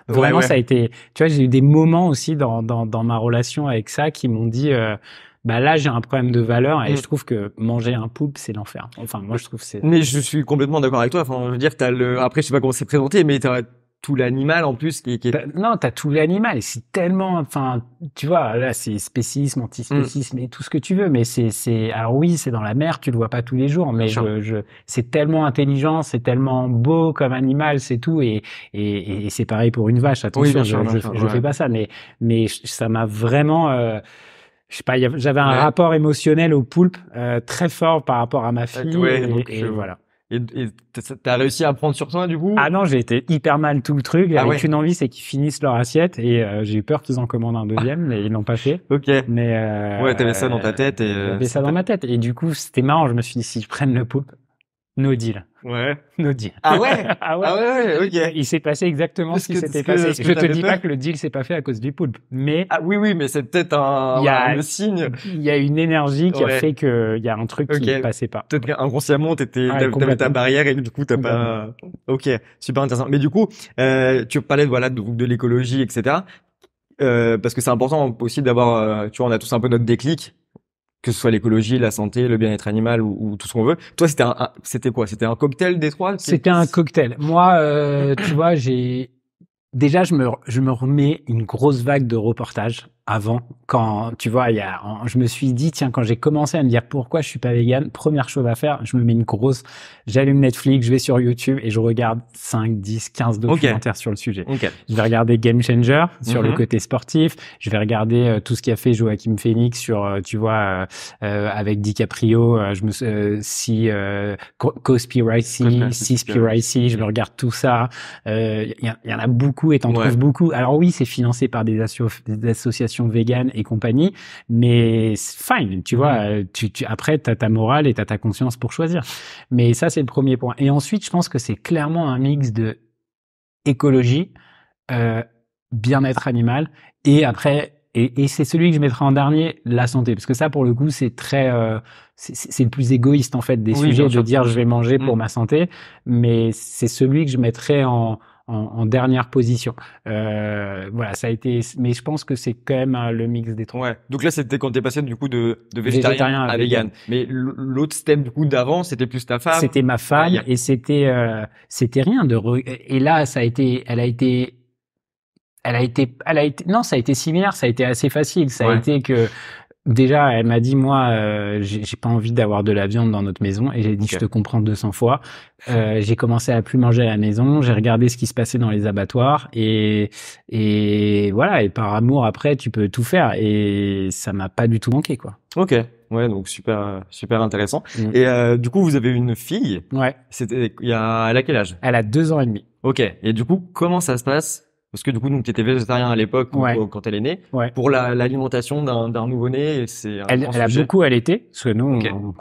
vraiment, ça a été, tu vois, j'ai eu des moments aussi dans ma relation avec ça qui m'ont dit, là, j'ai un problème de valeur, et je trouve que manger un poulpe, c'est l'enfer. Enfin, moi, je trouve que c'est... Mais je suis complètement d'accord avec toi. Enfin, je veux dire, après, je sais pas comment c'est présenté, mais t'as tout l'animal en plus qui est... Non, t'as tout l'animal, et c'est tellement, enfin, tu vois, là, c'est spécisme, antispécisme et tout ce que tu veux, mais alors oui, c'est dans la mer, tu le vois pas tous les jours, mais c'est tellement intelligent, c'est tellement beau comme animal, c'est tout, et c'est pareil pour une vache, attention, je fais pas ça, mais ça m'a vraiment, je sais pas, j'avais un rapport émotionnel au poulpe, très fort par rapport à ma fille, et voilà. Et t'as réussi à prendre sur toi, du coup? Ah non, j'ai été hyper mal tout le truc. J'avais qu'une envie, c'est qu'ils finissent leur assiette, et j'ai eu peur qu'ils en commandent un deuxième, mais ils l'ont pas fait. Mais t'avais ça dans ta tête, et j'avais ça dans ma tête, et du coup, c'était marrant. Je me suis dit, si je prenne le poulpe, no deal. No deal. Ah ouais, ok. Il s'est passé exactement ce qui s'était passé. Je te dis pas que le deal s'est pas fait à cause du poulpe, mais... Ah oui, mais c'est peut-être le signe. Il y a une énergie qui a fait que il y a un truc qui ne passait pas. Peut-être qu'inconsciemment, t'avais ta barrière, et du coup, t'as pas... Ok, super intéressant. Mais du coup, tu parlais de l'écologie, etc. Parce que c'est important aussi d'avoir, tu vois, on a tous un peu notre déclic, que ce soit l'écologie, la santé, le bien-être animal, ou tout ce qu'on veut. Toi, c'était quoi? C'était un cocktail des trois? C'était un cocktail. Moi, tu vois, déjà, je me remets une grosse vague de reportages avant, quand, tu vois, je me suis dit, tiens, quand j'ai commencé à me dire pourquoi je suis pas vegan, première chose à faire, je me mets j'allume Netflix, je vais sur YouTube, et je regarde 5, 10, 15 documentaires sur le sujet. Je vais regarder Game Changer sur le côté sportif. Je vais regarder tout ce qu'a fait Joaquin Phoenix sur, tu vois, avec DiCaprio, Seaspiracy, je me regarde tout ça. Il y en a beaucoup, et t'en trouves beaucoup. Alors oui, c'est financé par des associations véganes et compagnie, mais fine, tu vois, après, t'as ta morale et t'as ta conscience pour choisir. Mais ça, c'est le premier point. Et ensuite, je pense que c'est clairement un mix de écologie, bien-être animal, et après, et c'est celui que je mettrai en dernier, la santé. Parce que ça, pour le coup, c'est très, c'est le plus égoïste, en fait, des sujets, de dire je vais manger pour ma santé, mais c'est celui que je mettrai en en dernière position. Voilà, ça a été, mais je pense que c'est quand même le mix des trois. Ouais. Donc là, c'était quand t'es passé du coup de végétarien à vegan. Mais l'autre step du coup d'avant, c'était plus ta femme. C'était ma femme et c'était rien de et là ça a été non, ça a été similaire, ça a été assez facile, ça a été que déjà, elle m'a dit, moi, j'ai pas envie d'avoir de la viande dans notre maison. Et j'ai dit, je te comprends 200 fois. J'ai commencé à plus manger à la maison. J'ai regardé ce qui se passait dans les abattoirs. Et voilà. Et par amour, après, tu peux tout faire. Et ça m'a pas du tout manqué, quoi. Ok. Ouais, donc super intéressant. Et du coup, vous avez une fille. Ouais. Elle a quel âge? Elle a 2 ans et demi. Ok. Et du coup, comment ça se passe? Parce que du coup, donc t'étais végétarien à l'époque quand elle est née. Ouais. Pour l'alimentation d'un nouveau-né, c'est elle a beaucoup allaité, parce que nous,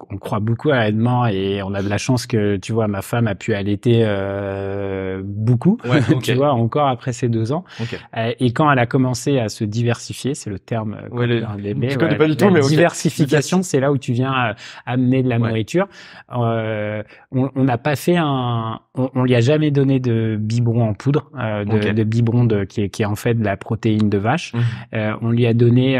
on croit beaucoup à l'allaitement et on a de la chance que, tu vois, ma femme a pu allaiter beaucoup, tu vois, encore après ses 2 ans. Et quand elle a commencé à se diversifier, c'est le terme un bébé. Je connais pas du tout, mais diversification, c'est là où tu viens amener de la nourriture. On n'a pas fait on lui a jamais donné de biberon en poudre, de biberon qui est en fait de la protéine de vache. On lui a donné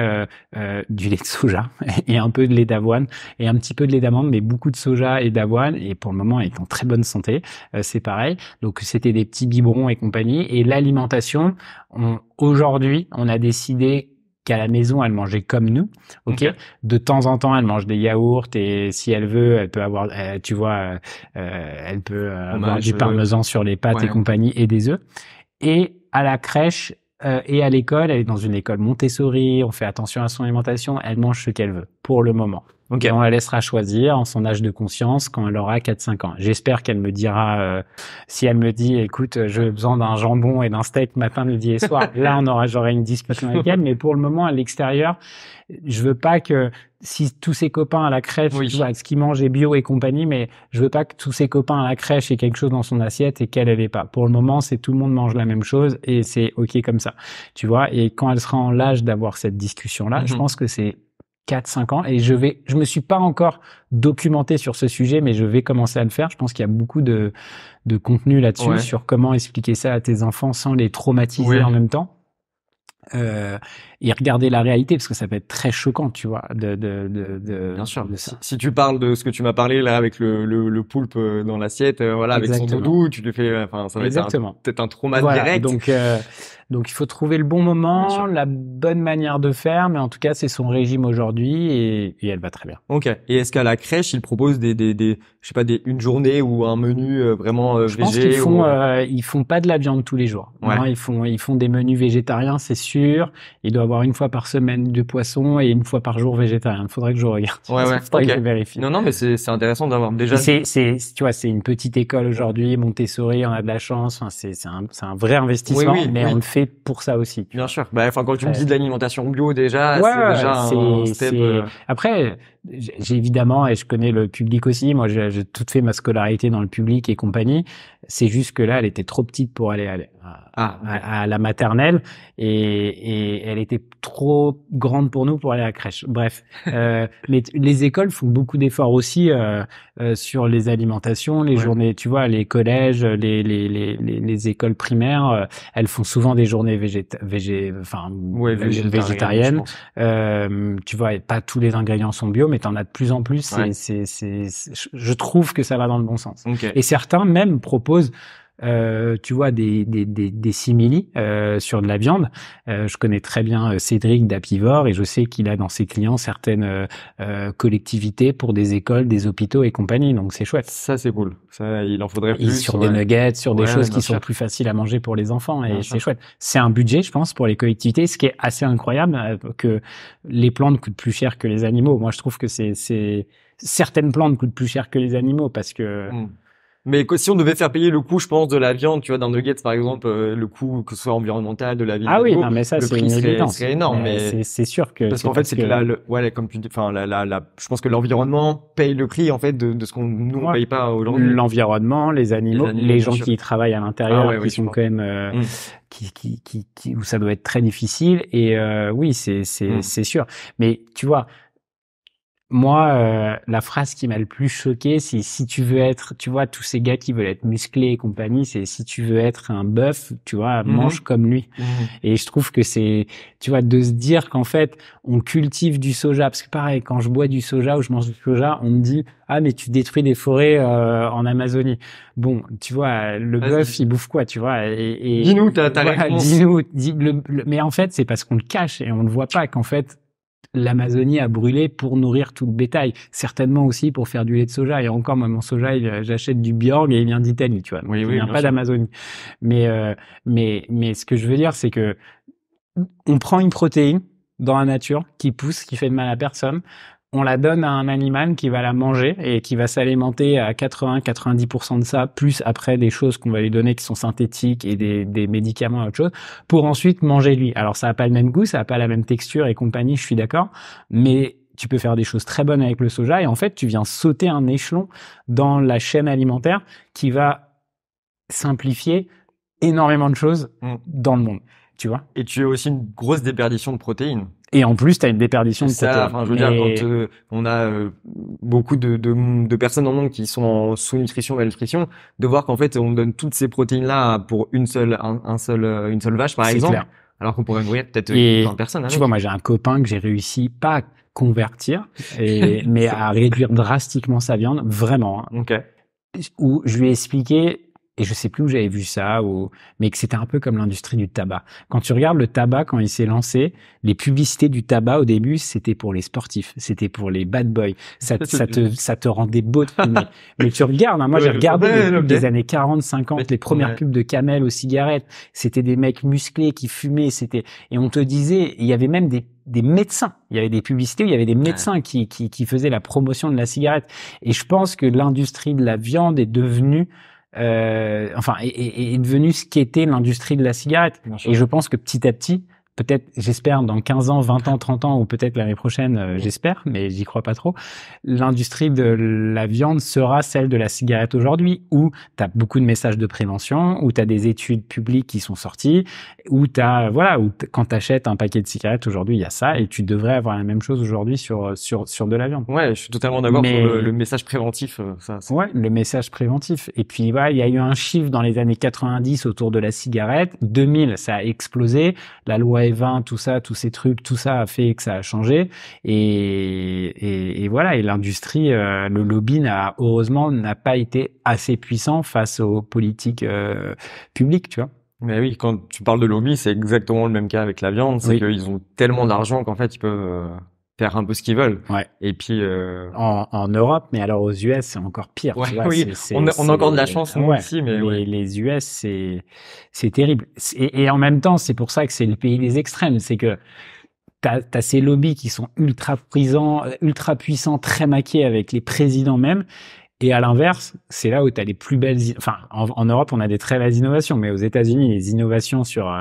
du lait de soja et un peu de lait d'avoine et un petit peu de lait d'amande, mais beaucoup de soja et d'avoine. Et pour le moment, elle est en très bonne santé. C'est pareil. Donc c'était des petits biberons et compagnie. Et l'alimentation, aujourd'hui, on a décidé qu'à la maison, elle mangeait comme nous. De temps en temps, elle mange des yaourts et si elle veut, elle peut avoir, tu vois, elle peut avoir du parmesan sur les pâtes et compagnie et des œufs. Et à la crèche et à l'école, elle est dans une école Montessori, on fait attention à son alimentation, elle mange ce qu'elle veut, pour le moment. On la laissera choisir en son âge de conscience quand elle aura 4-5 ans. J'espère qu'elle me dira, si elle me dit, écoute, j'ai besoin d'un jambon et d'un steak matin, midi et soir, là j'aurai une discussion avec elle, mais pour le moment, à l'extérieur, je veux pas que, si tous ses copains à la crèche, tu vois, ce qu'ils mangent est bio et compagnie, mais je veux pas que tous ses copains à la crèche aient quelque chose dans son assiette et qu'elle ait pas. Pour le moment, c'est tout le monde mange la même chose et c'est ok comme ça, tu vois. Et quand elle sera en l'âge d'avoir cette discussion-là, je pense que c'est 4-5 ans et je me suis pas encore documenté sur ce sujet, mais je vais commencer à le faire. Je pense qu'il y a beaucoup de contenu là-dessus sur comment expliquer ça à tes enfants sans les traumatiser en même temps. Et regarder la réalité, parce que ça peut être très choquant, tu vois, Bien sûr. de ça. Si tu parles de ce que tu m'as parlé là avec le poulpe dans l'assiette, voilà, avec son doudou, tu te fais, enfin, ça va être peut-être un trauma direct. Donc il faut trouver le bon moment, la bonne manière de faire, mais en tout cas c'est son régime aujourd'hui et elle va très bien. Ok. Et est-ce qu'à la crèche ils proposent je sais pas, une journée ou un menu vraiment végé? Je pense qu'ils ils font pas de la viande tous les jours. Non, ils font des menus végétariens, c'est sûr. Il doit avoir une fois par semaine de poisson et une fois par jour végétarien. Il faudrait que je regarde. Faudrait que je vérifie. Non, mais c'est intéressant d'avoir déjà. Tu vois, c'est une petite école aujourd'hui, Montessori, on a de la chance. Enfin, c'est un vrai investissement, mais on le fait pour ça aussi. Bien sûr. Bah, enfin, quand tu me dis de l'alimentation bio déjà, c'est déjà un step. Après, j'ai évidemment, et je connais le public aussi. Moi, j'ai tout fait ma scolarité dans le public et compagnie. C'est juste que là, elle était trop petite pour aller à la maternelle et elle était trop grande pour nous pour aller à la crèche. Bref, mais les écoles font beaucoup d'efforts aussi sur les alimentations, les journées, tu vois, les collèges, les écoles primaires, elles font souvent des journées végétariennes. Tu vois, pas tous les ingrédients sont bio, mais t'en as de plus en plus. Je trouve que ça va dans le bon sens. Et certains même proposent tu vois des simili sur de la viande. Je connais très bien Cédric d'Apivore et je sais qu'il a dans ses clients certaines collectivités pour des écoles, des hôpitaux et compagnie. Donc c'est chouette. Ça c'est cool. Ça il en faudrait plus. Sur des nuggets, sur des choses qui sont plus faciles à manger pour les enfants et c'est chouette. C'est un budget, je pense, pour les collectivités, ce qui est assez incroyable que les plantes coûtent plus cher que les animaux. Moi je trouve que c'est certaines plantes coûtent plus cher que les animaux parce que Mais si on devait faire payer le coût, je pense, de la viande, tu vois, d'un nugget, par exemple, le coût, que ce soit environnemental, de la vie. Ah oui, non, mais ça, c'est une évidence. Serait énorme, mais c'est sûr que. Parce qu'en fait, c'est que là, comme tu dis, enfin, je pense que l'environnement paye le prix, en fait, de ce qu'on, nous, on paye pas aujourd'hui. L'environnement, les animaux, les gens qui y travaillent à l'intérieur, qui sont quand même, où ça doit être très difficile. Et, oui, c'est sûr. Mais, tu vois, Moi, la phrase qui m'a le plus choqué, c'est si tu veux être, tu vois, tous ces gars qui veulent être musclés et compagnie, c'est si tu veux être un bœuf, tu vois, mange comme lui. Et je trouve que c'est, tu vois, de se dire qu'en fait, on cultive du soja, parce que pareil, quand je bois du soja ou je mange du soja, on me dit, ah, mais tu détruis des forêts en Amazonie. Bon, tu vois, le bœuf, il bouffe quoi, tu vois, et dis-nous ta voilà, réponse. dis-nous, mais en fait, c'est parce qu'on le cache et on ne voit pas qu'en fait, l'Amazonie a brûlé pour nourrir tout le bétail, certainement aussi pour faire du lait de soja. Et encore, moi, mon soja, j'achète du Bjorg et il vient d'Italie, tu vois. Donc, Oui, il oui, vient bien pas sûr. d'Amazonie. Mais ce que je veux dire, c'est que on prend une protéine dans la nature qui pousse, qui fait de mal à personne. On la donne à un animal qui va la manger et qui va s'alimenter à 80-90% de ça, plus après des choses qu'on va lui donner qui sont synthétiques et des médicaments et autre chose, pour ensuite manger lui. Alors ça n'a pas le même goût, ça n'a pas la même texture et compagnie, je suis d'accord, mais tu peux faire des choses très bonnes avec le soja et en fait tu viens sauter un échelon dans la chaîne alimentaire qui va simplifier énormément de choses dans le monde, tu vois. Et tu as aussi une grosse déperdition de protéines. Et en plus, tu as une déperdition de Ça, protéines. enfin, je veux dire, quand on a beaucoup de personnes dans le monde qui sont en sous-nutrition, malnutrition, de voir qu'en fait, on donne toutes ces protéines-là pour une seule vache, par C'est exemple, clair. alors qu'on pourrait nourrir peut-être Et 20 personnes tu avec. vois, moi, j'ai un copain que j'ai réussi pas à convertir, mais à réduire drastiquement sa viande, vraiment, hein. Ok. Où je lui ai expliqué, et je sais plus où j'avais vu ça, mais que c'était un peu comme l'industrie du tabac. Quand tu regardes le tabac, quand il s'est lancé, les publicités du tabac au début, c'était pour les sportifs, c'était pour les bad boys. Ça te rendait beau de fumer. Mais tu regardes, hein, moi j'ai regardé les pubs des années 40, 50, les premières pubs de Camel aux cigarettes. C'était des mecs musclés qui fumaient, et on te disait, il y avait même des médecins. Il y avait des publicités où il y avait des médecins qui faisaient la promotion de la cigarette. Et je pense que l'industrie de la viande est devenue est devenue ce qu'était l'industrie de la cigarette. Et je pense que petit à petit, peut-être, j'espère, dans 15 ans, 20 ans, 30 ans, ou peut-être l'année prochaine, j'espère, mais j'y crois pas trop, l'industrie de la viande sera celle de la cigarette aujourd'hui, où tu as beaucoup de messages de prévention, où tu as des études publiques qui sont sorties, où quand tu achètes un paquet de cigarettes aujourd'hui, il y a ça, et tu devrais avoir la même chose aujourd'hui sur de la viande. Ouais, je suis totalement d'accord sur le message préventif, ça. Ouais, le message préventif. Et puis, voilà, il y a eu un chiffre dans les années 90 autour de la cigarette. 2000, ça a explosé. La loi E20, tout ça, tous ces trucs, tout ça a fait que ça a changé. Et voilà. Et l'industrie, le lobby heureusement, n'a pas été assez puissant face aux politiques publiques, tu vois. Mais oui, quand tu parles de lobby, c'est exactement le même cas avec la viande. C'est qu'ils ont tellement d'argent qu'en fait, ils peuvent faire un peu ce qu'ils veulent. Ouais. Et puis en Europe, mais alors aux US, c'est encore pire. Ouais, tu vois, oui, on a encore de la chance nous aussi, mais les US, c'est terrible. Et en même temps, c'est pour ça que c'est le pays des extrêmes. C'est que t'as ces lobbies qui sont ultra puissants, très maqués avec les présidents même. Et à l'inverse, c'est là où tu as les plus belles... en Europe, on a des très belles innovations, mais aux États-Unis, les innovations sur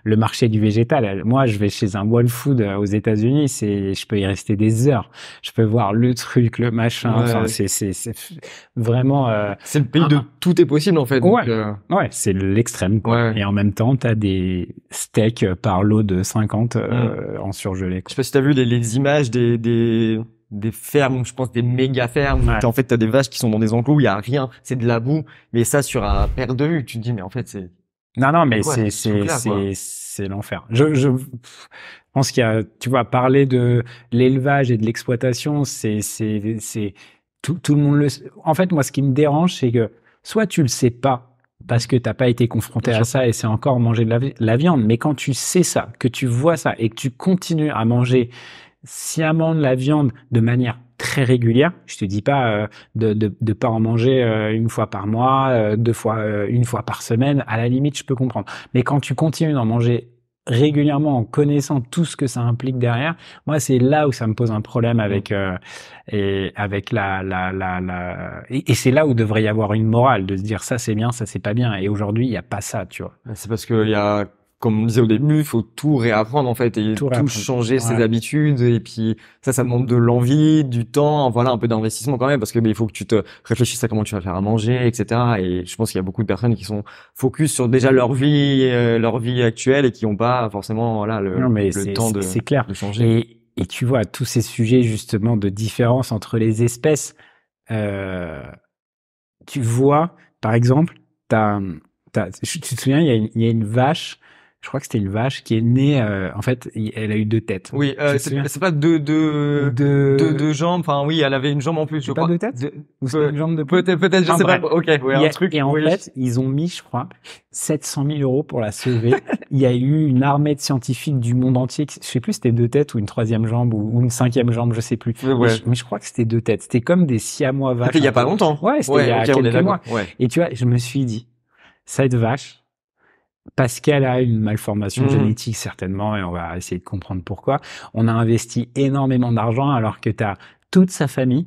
le marché du végétal, moi, je vais chez un Whole Food aux États-Unis, je peux y rester des heures. Je peux voir le truc, le machin. Ouais. C'est vraiment... c'est le pays de tout est possible, en fait. Ouais, donc, ouais, c'est l'extrême, quoi. Ouais. Et en même temps, t'as des steaks par lot de 50 en surgelé, quoi. Je sais pas si t'as vu les images des fermes, je pense des méga fermes. Ouais. En fait, t'as des vaches qui sont dans des enclos où il y a rien, c'est de la boue. Mais ça, sur un paire de vue, tu te dis, mais en fait, c'est... Non, mais c'est l'enfer. Je pense qu'il y a, tu vois, parler de l'élevage et de l'exploitation, c'est tout le monde le sait. En fait, moi, ce qui me dérange, c'est que soit tu le sais pas parce que t'as pas été confronté à ça et c'est encore manger de la viande, mais quand tu sais ça, que tu vois ça et que tu continues à manger sciemment de la viande de manière très régulière, je te dis pas de pas en manger une fois par mois, une fois par semaine, à la limite je peux comprendre. Mais quand tu continues d'en manger régulièrement en connaissant tout ce que ça implique derrière, moi c'est là où ça me pose un problème avec et avec et c'est là où devrait y avoir une morale de se dire ça c'est bien, ça c'est pas bien. Et aujourd'hui il y a pas ça, tu vois. C'est parce que il y a, comme on disait au début, il faut tout réapprendre en fait et tout changer ses habitudes et puis ça demande de l'envie, du temps, voilà un peu d'investissement quand même parce que il faut que tu te réfléchisses à comment tu vas faire à manger, etc. Et je pense qu'il y a beaucoup de personnes qui sont focus sur déjà leur vie actuelle et qui n'ont pas forcément le temps de clair. changer. et tu vois, tous ces sujets justement de différence entre les espèces, euh, tu vois, par exemple, tu te souviens, il y a une vache, je crois que c'était une vache qui est née, en fait, elle a eu deux têtes. Oui, Tu te souviens? c'est pas deux jambes. Enfin, oui, elle avait une jambe en plus, je C'est pas crois. deux têtes? Ou c'est une jambe de plus? Peut-être, je Enfin, sais pas. bref. Ok, ouais, un truc. Et en Oui. fait, ils ont mis, je crois, 700 000 euros pour la sauver. Il y a eu une armée de scientifiques du monde entier. Je sais plus si c'était deux têtes ou une troisième jambe ou une cinquième jambe, je sais plus. Ouais. Mais je crois que c'était deux têtes. C'était comme des siamois vaches. C'était il y a pas longtemps. Ouais, c'était il y a ok, on est quelques mois. d'accord. Ouais. Et tu vois, je me suis dit, cette vache, parce qu'elle a une malformation génétique certainement, et on va essayer de comprendre pourquoi, on a investi énormément d'argent alors que tu as toute sa famille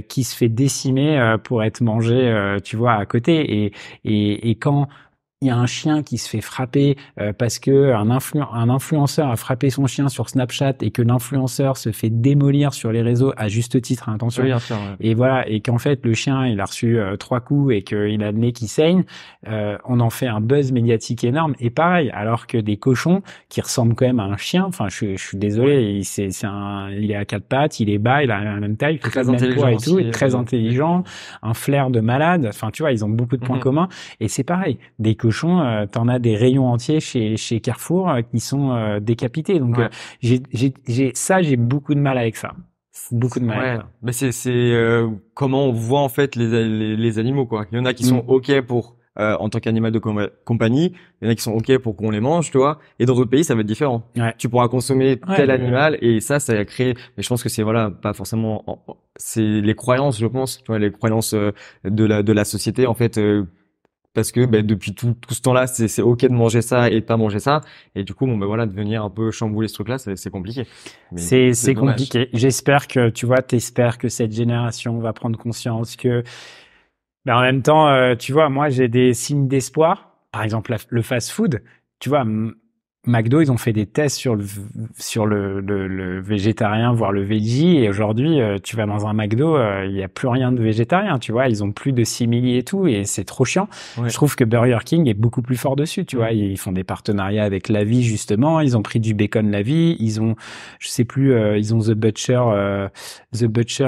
qui se fait décimer pour être mangée, tu vois, à côté. Et quand il y a un chien qui se fait frapper parce que un influenceur a frappé son chien sur Snapchat et que l'influenceur se fait démolir sur les réseaux à juste titre, hein, attention. Oui, bien sûr. Ouais. Et voilà, et qu'en fait le chien il a reçu 3 coups et qu'il a le nez qui saigne, on en fait un buzz médiatique énorme. Et pareil, alors que des cochons qui ressemblent quand même à un chien, enfin je suis désolé, il est à quatre pattes, il est bas, il a la même taille, Très le même poids et tout, intelligent et très aussi. intelligent, un flair de malade. Enfin tu vois, ils ont beaucoup de points communs. Et c'est pareil, des cochons, t'en as des rayons entiers chez Carrefour qui sont décapités. Donc j'ai beaucoup de mal avec ça. Beaucoup de mal avec ça. Mais c'est comment on voit en fait les animaux quoi. Il y en a qui sont ok pour en tant qu'animal de compagnie, il y en a qui sont ok pour qu'on les mange, tu vois. Et dans d'autres pays, ça va être différent. Ouais. Tu pourras consommer tel animal et ça a créé. Mais je pense que c'est voilà pas forcément. C'est les croyances, je pense. Tu vois, les croyances de la société en fait. Parce que depuis tout ce temps-là, c'est ok de manger ça et de pas manger ça. Et du coup, bon voilà, de venir un peu chambouler ce truc-là, c'est compliqué. C'est compliqué. J'espère que tu vois, t'espères que cette génération va prendre conscience que, en même temps, tu vois, moi j'ai des signes d'espoir. Par exemple, le fast-food. Tu vois, McDo, ils ont fait des tests sur le végétarien, voire le veggie, et aujourd'hui, tu vas dans un McDo, il y a plus rien de végétarien, tu vois, ils ont plus de simili et tout, et c'est trop chiant. Ouais. Je trouve que Burger King est beaucoup plus fort dessus, tu vois, ils font des partenariats avec La Vie justement, ils ont pris du bacon La Vie, ils ont, je sais plus, ils ont The Butcher,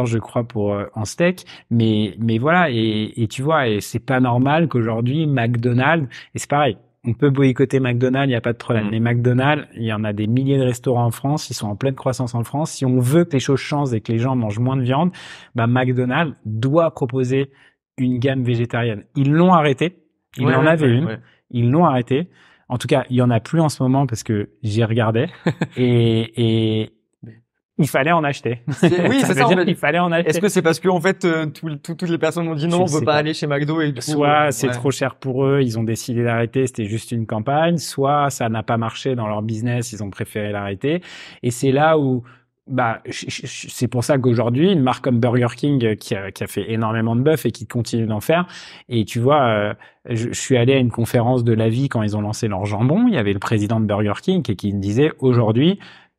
je crois pour en steak, mais voilà, et tu vois, et c'est pas normal qu'aujourd'hui McDonald's, et c'est pareil. On peut boycotter McDonald's, il n'y a pas de problème. Mais McDonald's, il y en a des milliers de restaurants en France, ils sont en pleine croissance en France. Si on veut que les choses changent et que les gens mangent moins de viande, McDonald's doit proposer une gamme végétarienne. Ils l'ont arrêté. Ils en avaient une. Ils l'ont arrêté. En tout cas, il y en a plus en ce moment parce que j'y regardais. et il fallait en acheter. Oui, c'est ça. En fait. Il fallait en acheter. Est-ce que c'est parce que en fait toutes les personnes ont dit non, on veut pas aller chez McDo et du coup, soit c'est trop cher pour eux, ils ont décidé d'arrêter, c'était juste une campagne, soit ça n'a pas marché dans leur business, ils ont préféré l'arrêter. Et c'est là où c'est pour ça qu'aujourd'hui une marque comme Burger King qui a fait énormément de bœuf et qui continue d'en faire. Et tu vois, je suis allé à une conférence de La Vie quand ils ont lancé leur jambon. Il y avait le président de Burger King qui disait aujourd'hui,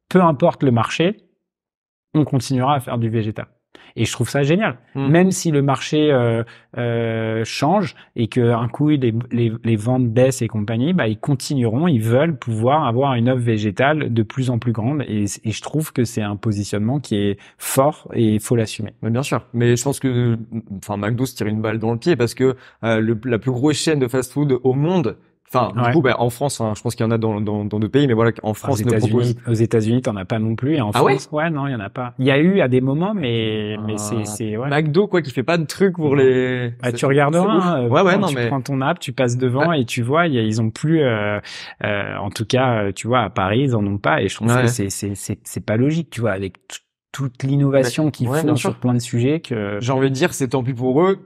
peu importe le marché, on continuera à faire du végétal. Et je trouve ça génial. Même si le marché change et que un coup les ventes baissent et compagnie, ils continueront, ils veulent pouvoir avoir une offre végétale de plus en plus grande. Et je trouve que c'est un positionnement qui est fort et il faut l'assumer. Mais bien sûr. Mais je pense que, McDo se tire une balle dans le pied parce que la plus grosse chaîne de fast-food au monde. Du coup, en France, je pense qu'il y en a dans d'autres pays, mais voilà, en France, aux États-Unis, t'en as pas non plus, et en France, non, il y en a pas. Il y a eu à des moments, mais c'est, McDo, quoi, qui fait pas de trucs pour les... tu regarderas, tu prends ton app, tu passes devant et tu vois, ils ont plus, en tout cas, tu vois, à Paris, ils en ont pas, et je trouve que c'est pas logique, tu vois, avec toute l'innovation qu'ils font sur plein de sujets que... J'ai envie de dire, c'est tant pis pour eux.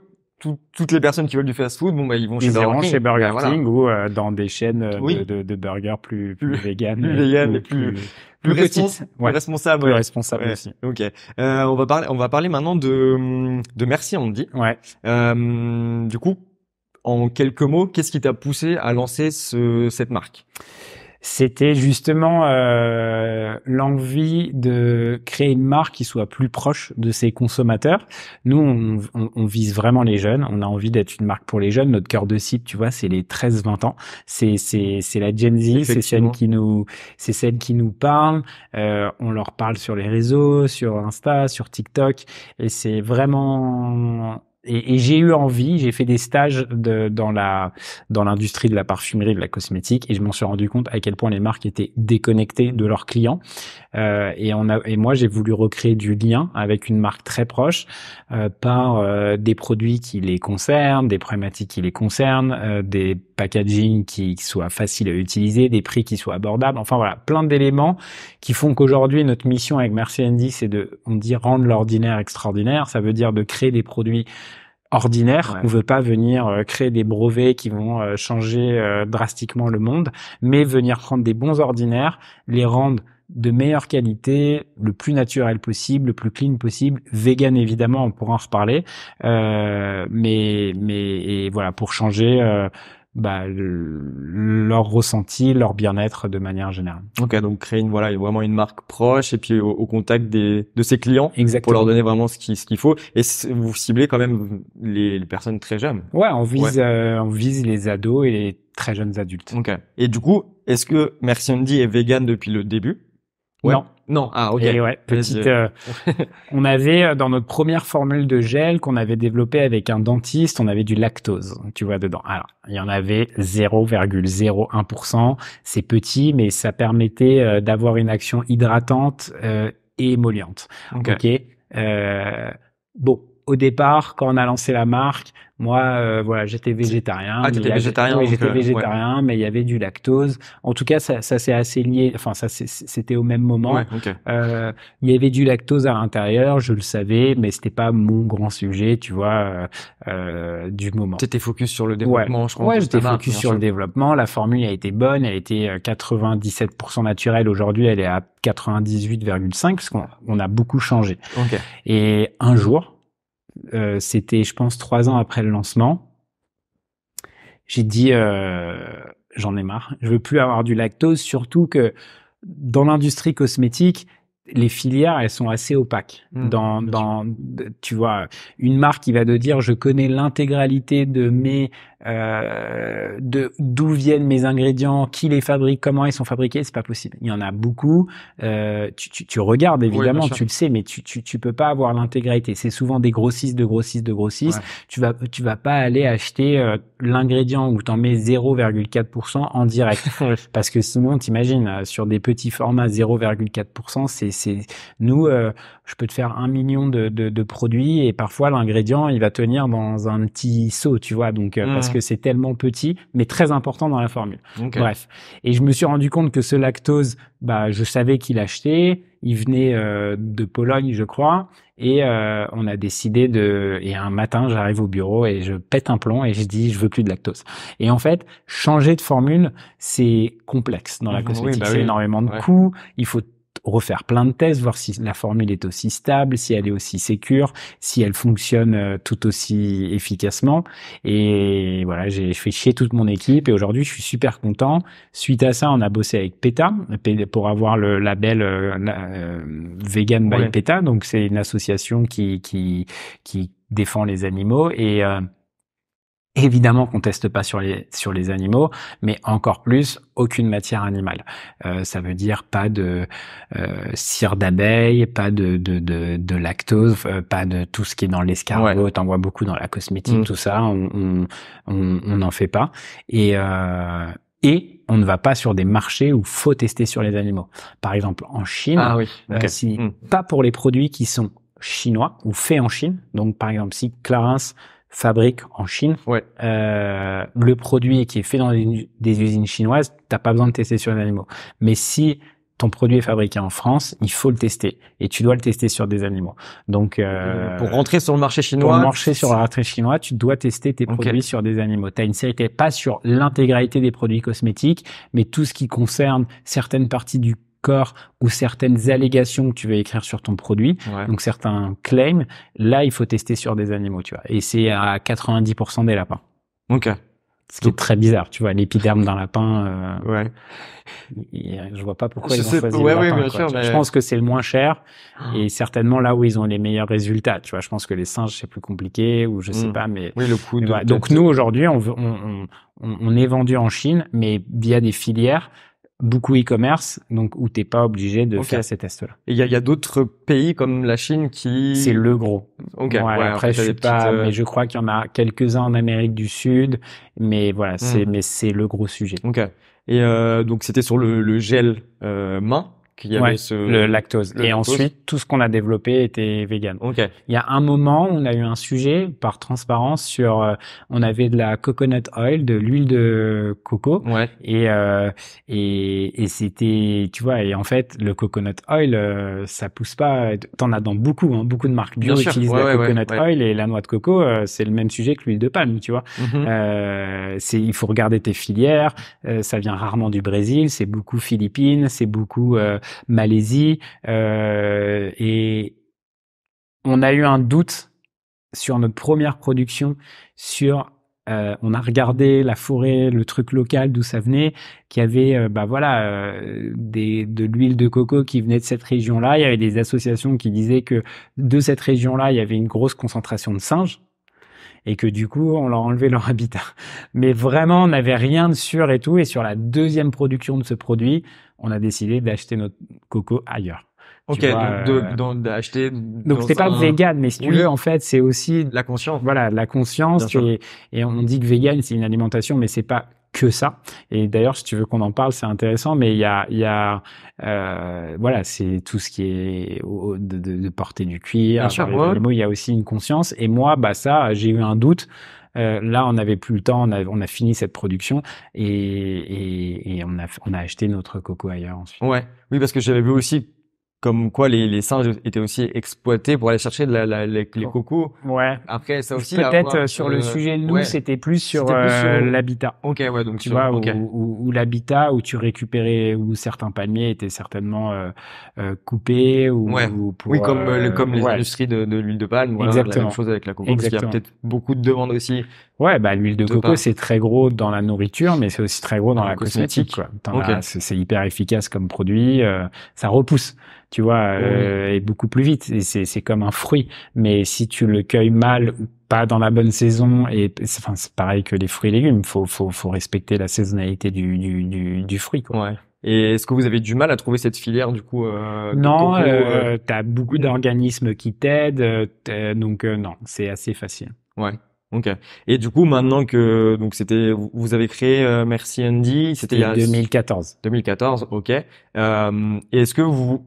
Toutes les personnes qui veulent du fast-food, ils vont chez Burger King ou dans des chaînes de burgers plus véganes, plus responsables, plus responsables aussi. Ok. On va parler maintenant de Merci Andy. Ouais. Du coup, en quelques mots, qu'est-ce qui t'a poussé à lancer cette marque? C'était justement l'envie de créer une marque qui soit plus proche de ses consommateurs. Nous, on vise vraiment les jeunes. On a envie d'être une marque pour les jeunes. Notre cœur de cible, tu vois, c'est les 13-20 ans. C'est la Gen Z, c'est celle qui nous parle. On leur parle sur les réseaux, sur Insta, sur TikTok, et c'est vraiment. Et j'ai eu envie, j'ai fait des stages dans l'industrie de la parfumerie, de la cosmétique, et je m'en suis rendu compte à quel point les marques étaient déconnectées de leurs clients. Et moi, j'ai voulu recréer du lien avec une marque très proche par des produits qui les concernent, des problématiques qui les concernent, des packaging qui soient faciles à utiliser, des prix qui soient abordables. Enfin voilà, plein d'éléments qui font qu'aujourd'hui, notre mission avec Merci Andy, c'est on dit rendre l'ordinaire extraordinaire. Ça veut dire de créer des produits ordinaire. On veut pas venir créer des brevets qui vont changer drastiquement le monde, mais venir prendre des bons ordinaires, les rendre de meilleure qualité, le plus naturel possible, le plus clean possible, vegan évidemment, on pourra en reparler, mais voilà, pour changer leur ressenti, leur bien-être de manière générale. Ok, donc créer vraiment une marque proche et puis au contact de ses clients. Exactement. Pour leur donner vraiment ce qu'il faut. Et vous ciblez quand même les personnes très jeunes. Ouais, on vise les ados et les très jeunes adultes. Ok. Et du coup, est-ce que Merci Andy est vegan depuis le début? Ouais. Non. Ah, ok. Et ouais, on avait dans notre première formule de gel qu'on avait développée avec un dentiste, on avait du lactose, tu vois, dedans. Alors, il y en avait 0,01%. C'est petit, mais ça permettait d'avoir une action hydratante et émolliente. Ok. Bon, au départ, quand on a lancé la marque, moi, j'étais végétarien. Ah, t'étais végétarien? Oui, j'étais végétarien, mais il y avait du lactose. En tout cas, ça c'est assez lié. Enfin, c'était au même moment. Ouais, okay. Il y avait du lactose à l'intérieur, je le savais, mais c'était pas mon grand sujet, tu vois, du moment. T'étais focus sur le développement, je crois. Ouais, j'étais focus sur le développement. La formule a été bonne, elle était 97% naturelle. Aujourd'hui, elle est à 98,5% parce qu'on a beaucoup changé. Okay. Et un jour, c'était, je pense, 3 ans après le lancement. J'ai dit, j'en ai marre. Je veux plus avoir du lactose, surtout que dans l'industrie cosmétique, les filières, elles sont assez opaques. Tu vois, une marque qui va te dire, je connais l'intégralité de d'où viennent mes ingrédients, qui les fabrique, comment ils sont fabriqués, c'est pas possible. Il y en a beaucoup. Tu regardes évidemment, tu le sais, mais tu peux pas avoir l'intégralité. C'est souvent des grossistes. Ouais. Tu vas pas aller acheter l'ingrédient où t'en mets 0,4% en direct, parce que sinon, t'imagines, sur des petits formats 0,4%, nous, je peux te faire 1 million de produits et parfois l'ingrédient, il va tenir dans un petit seau, tu vois, donc parce que c'est tellement petit, mais très important dans la formule. Okay. Bref. Et je me suis rendu compte que ce lactose, je savais qu'il achetait. Il venait de Pologne, je crois. Et on a décidé et un matin, j'arrive au bureau et je pète un plomb et je dis, je veux plus de lactose. Et en fait, changer de formule, c'est complexe dans la cosmétique. C'est énormément de coûts. Il faut refaire plein de tests, voir si la formule est aussi stable, si elle est aussi sécure, si elle fonctionne tout aussi efficacement. Et voilà, j'ai fait chier toute mon équipe et aujourd'hui, je suis super content. Suite à ça, on a bossé avec PETA pour avoir le label Vegan by PETA. Donc, c'est une association qui défend les animaux et évidemment qu'on teste pas sur les animaux, mais encore plus aucune matière animale. Ça veut dire pas de cire d'abeille, pas de lactose, pas de tout ce qui est dans l'escargot. T'en vois beaucoup dans la cosmétique, tout ça. On n'en fait pas. Et on ne va pas sur des marchés où faut tester sur les animaux. Par exemple, en Chine, pas pour les produits qui sont chinois ou faits en Chine. Donc, par exemple, si Clarins fabrique en Chine, le produit qui est fait dans des usines chinoises, t'as pas besoin de tester sur les animaux. Mais si ton produit est fabriqué en France, il faut le tester et tu dois le tester sur des animaux. Donc pour rentrer sur le marché chinois, tu dois tester tes produits sur des animaux. T'as une série, pas sur l'intégralité des produits cosmétiques, mais tout ce qui concerne certaines parties du corps ou certaines allégations que tu veux écrire sur ton produit, donc certains claims, là il faut tester sur des animaux, tu vois. Et c'est à 90% des lapins. Ok. Ce qui est très bizarre, tu vois, l'épiderme d'un lapin. Ouais. Je vois pas pourquoi ils ont sais, choisi ouais, le lapin, bien quoi. sûr, mais... Je pense que c'est le moins cher et certainement là où ils ont les meilleurs résultats. Tu vois, je pense que les singes c'est plus compliqué ou je sais pas, mais oui, le coût de... voilà. Donc nous aujourd'hui, on est vendu en Chine, mais via des filières beaucoup e-commerce, donc où t'es pas obligé de faire ces tests-là. Et il y a d'autres pays comme la Chine qui... C'est le gros. Ok. Ouais, Ouais, après, je suis pas, petites, mais je crois qu'il y en a quelques-uns en Amérique du Sud, mais voilà, mais c'est le gros sujet. Ok. Et donc c'était sur le gel main qu'il y avait le lactose. Et ensuite, tout ce qu'on a développé était vegan. Okay. Il y a un moment, on a eu un sujet par transparence sur, on avait de la coconut oil, de l'huile de coco. Ouais. Et c'était, tu vois, et en fait, le coconut oil, ça pousse pas, t'en as dans beaucoup, hein, beaucoup de marques bio utilisent la coconut oil et la noix de coco, c'est le même sujet que l'huile de palme, tu vois. Il faut regarder tes filières, ça vient rarement du Brésil, c'est beaucoup Philippines, c'est beaucoup, Malaisie, et on a eu un doute sur notre première production on a regardé la forêt, le truc local d'où ça venait, qu'il y avait de l'huile de coco qui venait de cette région-là. Il y avait des associations qui disaient que de cette région-là, il y avait une grosse concentration de singes et que du coup, on leur enlevait leur habitat. Mais vraiment, on n'avait rien de sûr et tout. Et sur la deuxième production de ce produit, on a décidé d'acheter notre coco ailleurs. Ok, donc d'acheter. Donc c'est pas vegan, mais si tu veux, en fait, c'est aussi la conscience. Voilà, la conscience. Et on dit que vegan, c'est une alimentation, mais c'est pas que ça. Et d'ailleurs, si tu veux qu'on en parle, c'est intéressant. Mais il y a voilà, c'est tout ce qui est de porter du cuir. Bien sûr, il y a aussi une conscience. Et moi, ça, j'ai eu un doute. Là, on n'avait plus le temps, on a fini cette production et on a acheté notre coco ailleurs ensuite. Ouais, oui, parce que j'avais vu aussi comme quoi les singes étaient aussi exploités pour aller chercher les cocos. Ouais. Après, ça aussi. Peut-être sur le sujet de nous, c'était plus sur l'habitat. Ok, ouais, donc tu vois, où l'habitat, où tu récupérais, où certains palmiers étaient certainement coupés ou pour, oui, comme les industries de l'huile de palme. Voilà, la même chose avec la coco, parce qu'il y a peut-être beaucoup de demandes aussi. Ouais, l'huile de coco, c'est très gros dans la nourriture, mais c'est aussi très gros dans la cosmétique, quoi. C'est hyper efficace comme produit, ça repousse, tu vois, et beaucoup plus vite. Et c'est comme un fruit. Mais si tu le cueilles mal ou pas dans la bonne saison, c'est pareil que les fruits et légumes, faut respecter la saisonnalité du fruit, quoi. Ouais. Et est-ce que vous avez du mal à trouver cette filière, du coup, non, t'as beaucoup d'organismes qui t'aident, donc non, c'est assez facile. Ouais. Ok. Et du coup, maintenant que vous avez créé Merci Andy, c'était il y a 2014. 2014, ok. Et est-ce que vous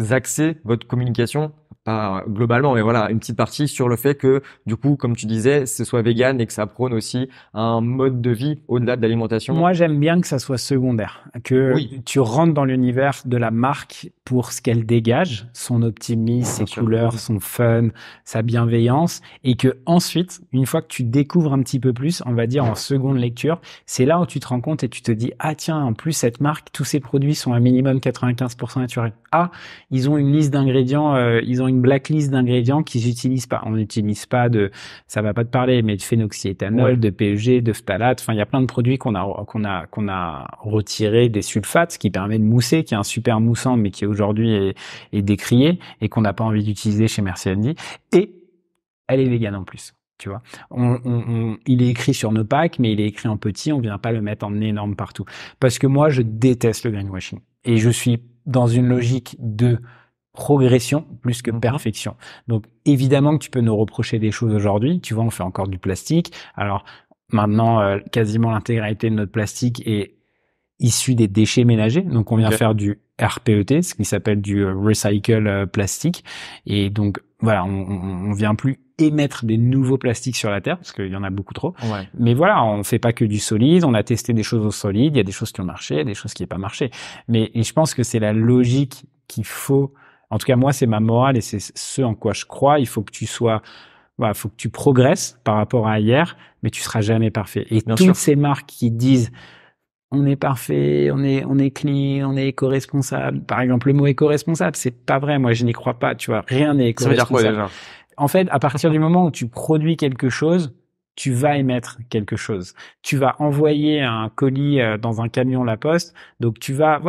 axez votre communication, pas globalement, mais voilà, une petite partie sur le fait que, du coup, comme tu disais, ce soit vegan et que ça prône aussi un mode de vie au-delà de l'alimentation? Moi, j'aime bien que ça soit secondaire, que tu rentres dans l'univers de la marque pour ce qu'elle dégage, son optimisme, ses couleurs, son fun, sa bienveillance, et que ensuite, une fois que tu découvres un petit peu plus, on va dire en seconde lecture, c'est là où tu te rends compte et tu te dis, ah tiens, en plus, cette marque, tous ses produits sont à minimum 95% naturels. Ah, ils ont une liste d'ingrédients, ils ont une blacklist d'ingrédients qu'ils n'utilisent pas. On n'utilise pas ça va pas te parler, mais de phénoxyéthanol, de PEG, de phtalate. Enfin, il y a plein de produits qu'on a retiré des sulfates, ce qui permet de mousser, qui est un super moussant, mais qui aujourd'hui est décrié et qu'on n'a pas envie d'utiliser chez Merci Andy. Et elle est végane en plus. Tu vois, il est écrit sur nos packs, mais il est écrit en petit. On vient pas le mettre en énorme partout. Parce que moi, je déteste le greenwashing et je suis dans une logique de progression plus que perfection. Donc évidemment que tu peux nous reprocher des choses aujourd'hui. Tu vois, on fait encore du plastique. Alors maintenant, quasiment l'intégralité de notre plastique est issue des déchets ménagers. Donc on vient faire du RPET, ce qui s'appelle du recycle plastique. Et donc voilà, on vient plus émettre des nouveaux plastiques sur la Terre, parce qu'il y en a beaucoup trop. Ouais. Mais voilà, on fait pas que du solide, on a testé des choses au solide, il y a des choses qui ont marché, des choses qui n'ont pas marché. Et je pense que c'est la logique qu'il faut, en tout cas moi c'est ma morale et c'est ce en quoi je crois, il faut que tu sois, voilà, faut que tu progresses par rapport à hier, mais tu seras jamais parfait. Et toutes ces marques qui disent on est parfait, on est clean, on est éco-responsable. Par exemple, le mot éco-responsable, c'est pas vrai. Moi, je n'y crois pas. Tu vois, rien n'est éco-responsable. Ça veut dire quoi déjà? En fait, à partir du moment où tu produis quelque chose, tu vas émettre quelque chose. Tu vas envoyer un colis dans un camion La Poste, donc tu vas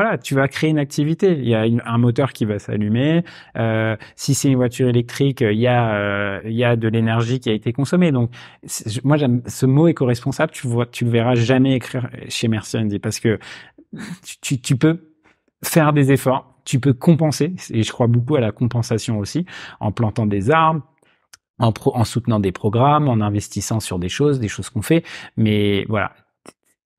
créer une activité. Il y a un moteur qui va s'allumer. Si c'est une voiture électrique, il y a de l'énergie qui a été consommée. Donc moi j'aime ce mot éco-responsable. Tu le verras jamais écrire chez Merci Andy parce que tu peux faire des efforts, tu peux compenser, et je crois beaucoup à la compensation aussi, en plantant des arbres, en soutenant des programmes, en investissant sur des choses qu'on fait. Mais voilà,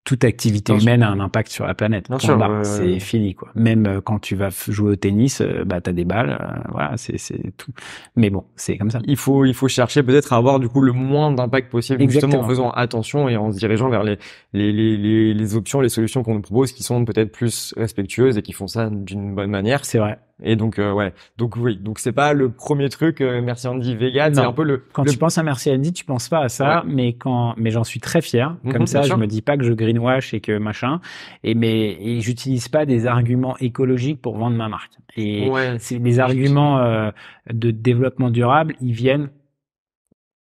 toute activité humaine a un impact sur la planète. Bien sûr, c'est fini, quoi. Même quand tu vas jouer au tennis, t'as des balles, voilà, c'est tout. Mais bon, c'est comme ça. Il faut chercher peut-être à avoir du coup le moins d'impact possible, justement en faisant attention et en se dirigeant vers les options, les solutions qu'on nous propose qui sont peut-être plus respectueuses et qui font ça d'une bonne manière. C'est vrai. Et donc donc c'est pas le premier truc Merci Andy vegan, c'est un peu quand tu penses à Merci Andy, tu penses pas à ça, mais j'en suis très fier. Comme ça, je me dis pas que je greenwash et que machin, et j'utilise pas des arguments écologiques pour vendre ma marque. Et c'est des arguments de développement durable, ils viennent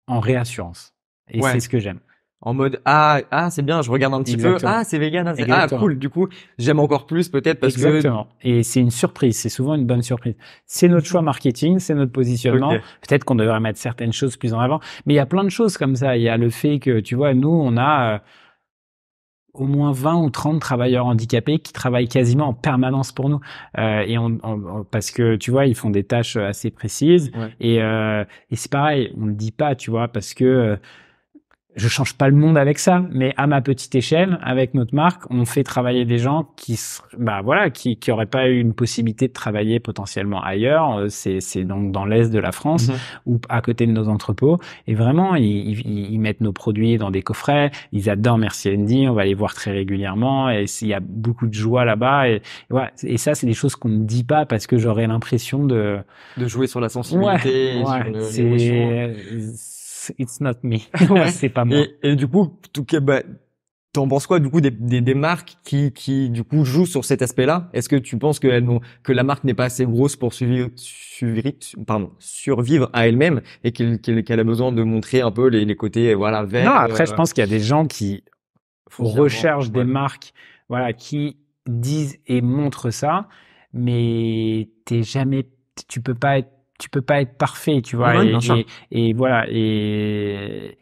en réassurance. Et c'est ce que j'aime. En mode c'est bien, je regarde un petit peu, c'est vegan, cool, du coup j'aime encore plus peut-être parce que et c'est une surprise, c'est souvent une bonne surprise. C'est notre choix marketing, c'est notre positionnement. Peut-être qu'on devrait mettre certaines choses plus en avant, mais il y a plein de choses comme ça. Il y a le fait que tu vois, nous on a au moins 20 ou 30 travailleurs handicapés qui travaillent quasiment en permanence pour nous, et parce que tu vois, ils font des tâches assez précises, et c'est pareil, on le dit pas, tu vois, parce que je change pas le monde avec ça, mais à ma petite échelle, avec notre marque, on fait travailler des gens qui auraient pas eu une possibilité de travailler potentiellement ailleurs. C'est donc dans l'est de la France ou à côté de nos entrepôts. Et vraiment, ils mettent nos produits dans des coffrets. Ils adorent Merci Andy. On va les voir très régulièrement. Et il y a beaucoup de joie là-bas. Et voilà. Et ça, c'est des choses qu'on ne dit pas parce que j'aurais l'impression de jouer sur la sensibilité. Sur it's not me. C'est pas moi. Et du coup, t'en penses quoi du coup des marques qui du coup jouent sur cet aspect-là? Est-ce que tu penses que la marque n'est pas assez grosse pour survivre à elle-même et qu'elle a besoin de montrer un peu les côtés verts? Non, après je pense qu'il y a des gens qui recherchent des marques qui disent et montrent ça, mais tu peux pas être parfait, tu vois. Et voilà. Mais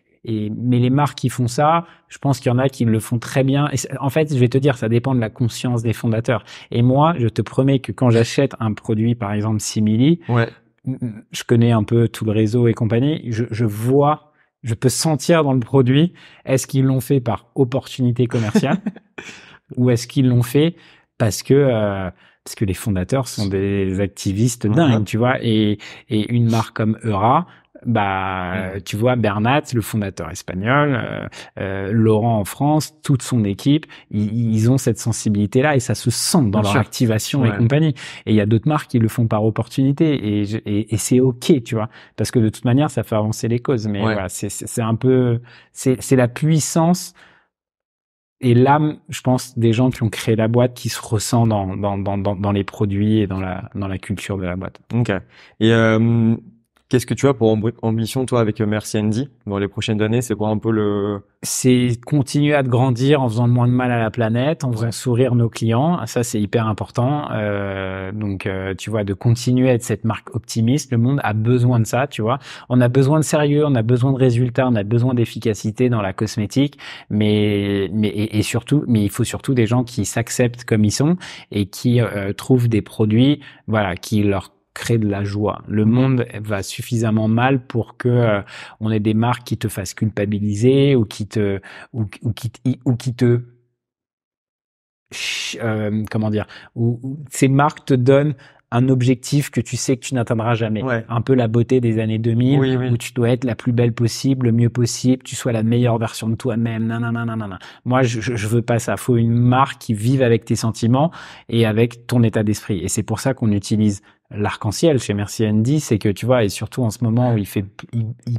les marques qui font ça, je pense qu'il y en a qui le font très bien. Et en fait, je vais te dire, ça dépend de la conscience des fondateurs. Et moi, je te promets que quand j'achète un produit, par exemple Simili, je connais un peu tout le réseau et compagnie, je peux sentir dans le produit, est-ce qu'ils l'ont fait par opportunité commerciale ou est-ce qu'ils l'ont fait parce que les fondateurs sont des activistes dingues, tu vois, et une marque comme Eura, tu vois, Bernat, le fondateur espagnol, Laurent en France, toute son équipe, ils ont cette sensibilité-là et ça se sent dans leur activation et compagnie. Et il y a d'autres marques qui le font par opportunité et c'est ok, tu vois, parce que de toute manière, ça fait avancer les causes. Mais voilà, c'est un peu, c'est la puissance et l'âme, je pense, des gens qui ont créé la boîte qui se ressent dans les produits et dans la culture de la boîte. Ok. Et qu'est-ce que tu as pour ambition, toi, avec Merci Andy dans les prochaines années? C'est quoi un peu c'est continuer à grandir en faisant le moins de mal à la planète, en faisant sourire nos clients. Ça, c'est hyper important. Donc, tu vois, de continuer à être cette marque optimiste. Le monde a besoin de ça, tu vois. On a besoin de sérieux, on a besoin de résultats, on a besoin d'efficacité dans la cosmétique. Mais il faut surtout des gens qui s'acceptent comme ils sont et qui trouvent des produits, qui leur créer de la joie. Le monde va suffisamment mal pour que on ait des marques qui te fassent culpabiliser ou qui te comment dire, ou ces marques te donnent un objectif que tu sais que tu n'atteindras jamais. Un peu la beauté des années 2000 où tu dois être la plus belle possible, le mieux possible, tu sois la meilleure version de toi-même. Moi, je veux pas ça. Faut une marque qui vive avec tes sentiments et avec ton état d'esprit. Et c'est pour ça qu'on utilise l'arc-en-ciel chez Merci Andy, c'est que tu vois, et surtout en ce moment où il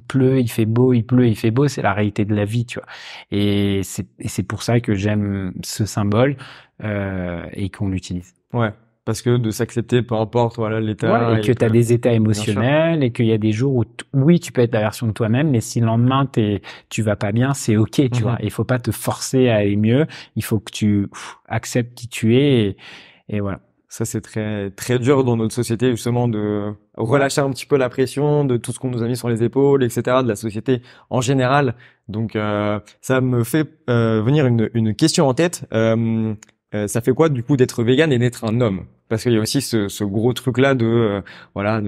pleut, il fait beau, il pleut, il fait beau, c'est la réalité de la vie, tu vois. Et c'est pour ça que j'aime ce symbole et qu'on l'utilise. Ouais. Parce que de s'accepter, peu importe, voilà, l'état. Ouais, et que tu as des états bien sûr. émotionnels et qu'il y a des jours où, oui, tu peux être la version de toi-même, mais si le lendemain tu vas pas bien, c'est ok, tu vois. Mhm. Il faut pas te forcer à aller mieux. Il faut que tu acceptes qui tu es et voilà. Ça, c'est très, très dur dans notre société, justement, de relâcher un petit peu la pression de tout ce qu'on nous a mis sur les épaules, etc., de la société en général. Donc, ça me fait venir une question en tête. Ça fait quoi, du coup, d'être vegan et d'être un homme? Parce qu'il y a aussi ce gros truc-là de, voilà,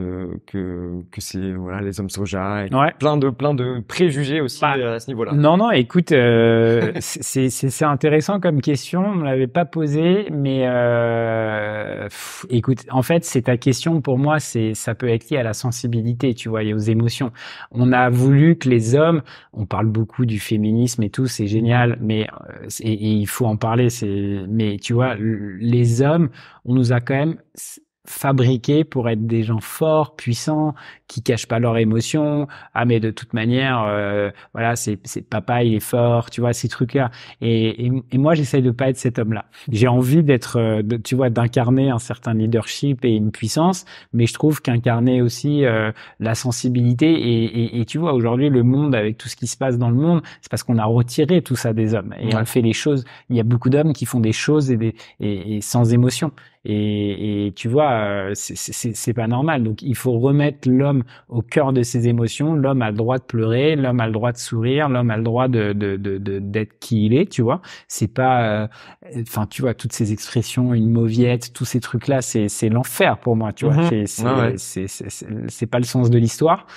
que c'est, voilà, les hommes soja et Ouais. plein de préjugés aussi Bah, à ce niveau-là. non, non, écoute, c'est intéressant comme question. On ne l'avait pas posé, mais écoute, en fait, c'est ta question pour moi, ça peut être lié à la sensibilité, tu vois, et aux émotions. On a voulu que les hommes, on parle beaucoup du féminisme et tout, c'est génial, mais et il faut en parler. Mais tu vois, les hommes, on nous a quand même fabriqués pour être des gens forts, puissants, qui cachent pas leurs émotions. Ah, mais de toute manière, voilà, c'est papa, il est fort, tu vois, ces trucs-là. Et moi, j'essaye de pas être cet homme-là. J'ai envie d'être, tu vois, d'incarner un certain leadership et une puissance, mais je trouve qu'incarner aussi la sensibilité et tu vois, aujourd'hui, le monde, avec tout ce qui se passe dans le monde, c'est parce qu'on a retiré tout ça des hommes et Ouais. on fait les choses. Il y a beaucoup d'hommes qui font des choses et sans émotion. Et tu vois, c'est pas normal. Donc, il faut remettre l'homme au cœur de ses émotions. L'homme a le droit de pleurer, l'homme a le droit de sourire, l'homme a le droit d'être qui il est, tu vois. C'est pas, enfin, tu vois, toutes ces expressions, une mauviette, tous ces trucs-là, c'est l'enfer pour moi, tu vois. Mhm. Ouais, ouais. C'est pas le sens de l'histoire.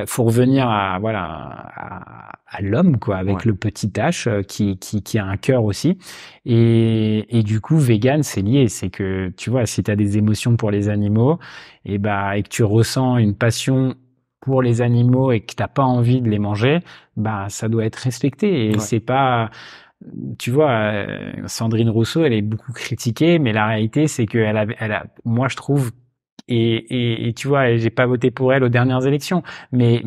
Faut revenir à voilà à l'homme quoi, avec Ouais. le petit H qui a un cœur aussi. Et du coup, vegan, c'est lié. C'est que tu vois, si tu as des émotions pour les animaux, et que tu ressens une passion pour les animaux et que t'as pas envie de les manger, bah ça doit être respecté. Et Ouais. c'est pas, tu vois, Sandrine Rousseau, elle est beaucoup critiquée, mais la réalité, c'est moi, je trouve, et tu vois, j'ai pas voté pour elle aux dernières élections, mais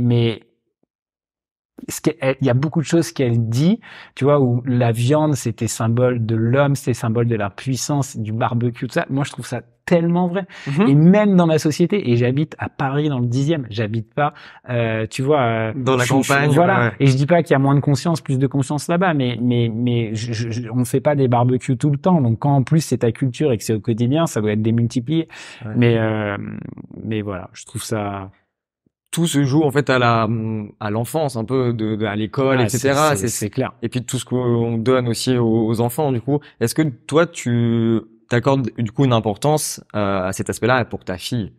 il y a beaucoup de choses qu'elle dit, tu vois, où la viande, c'était symbole de l'homme, c'était symbole de la puissance, du barbecue, tout ça. Moi, je trouve ça tellement vrai. Et Mhm. même dans ma société, et j'habite à Paris dans le 10e, j'habite pas, tu vois, Dans la campagne, ouais, voilà. ouais. Et je dis pas qu'il y a moins de conscience, plus de conscience là-bas, mais on fait pas des barbecues tout le temps. Donc quand en plus c'est ta culture et que c'est au quotidien, ça doit être démultiplié. Ouais. Mais, euh, mais voilà, je trouve ça, Tout se joue en fait à l'enfance un peu à l'école, ah, etc. c'est clair. Et puis tout ce qu'on donne aussi aux enfants du coup. Est-ce que toi tu t'accordes du coup une importance à cet aspect-là pour ta fille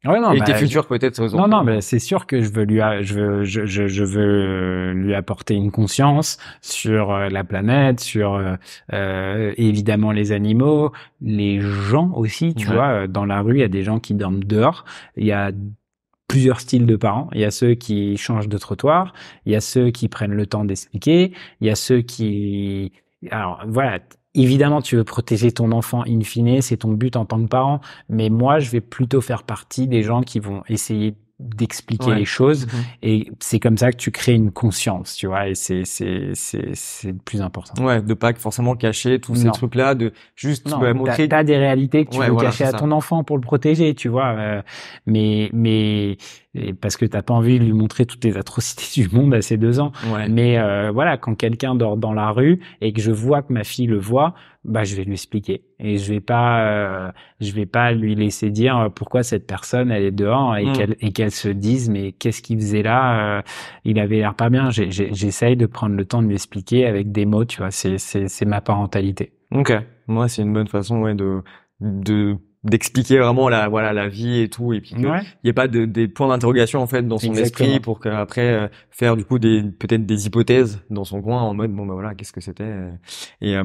Ouais, non, et tes bah, futurs peut-être non, non, enfants? mais c'est sûr que je veux je veux lui apporter une conscience sur la planète, sur évidemment les animaux, les gens aussi. Tu Ouais. vois, dans la rue, il y a des gens qui dorment dehors. Il y a plusieurs styles de parents. Il y a ceux qui changent de trottoir, il y a ceux qui prennent le temps d'expliquer, il y a ceux qui... Alors voilà, évidemment tu veux protéger ton enfant in fine, c'est ton but en tant que parent, mais moi je vais plutôt faire partie des gens qui vont essayer d'expliquer Ouais. les choses Mhm. et c'est comme ça que tu crées une conscience, tu vois, et c'est le plus important. Ouais, de pas forcément cacher tous ces Non. trucs-là, de juste Non, montrer. t'as des réalités que tu Ouais, veux voilà, cacher c'est à ton ça. enfant pour le protéger, tu vois. Et parce que t'as pas envie de lui montrer toutes les atrocités du monde à ses 2 ans. Ouais. Mais voilà, quand quelqu'un dort dans la rue et que je vois que ma fille le voit, bah je vais lui expliquer. Et je vais pas lui laisser dire pourquoi cette personne elle est dehors Hmm. et qu'elle se dise mais qu'est-ce qu'il faisait là, il avait l'air pas bien. J'essaye de prendre le temps de lui expliquer avec des mots, tu vois. C'est ma parentalité. Ok. Moi, c'est une bonne façon, ouais, de d'expliquer vraiment la vie et tout, et puis que Ouais, il y ait pas des points d'interrogation en fait dans son esprit exactement. pour qu'après faire du coup peut-être des hypothèses dans son coin en mode bon bah voilà qu'est-ce que c'était et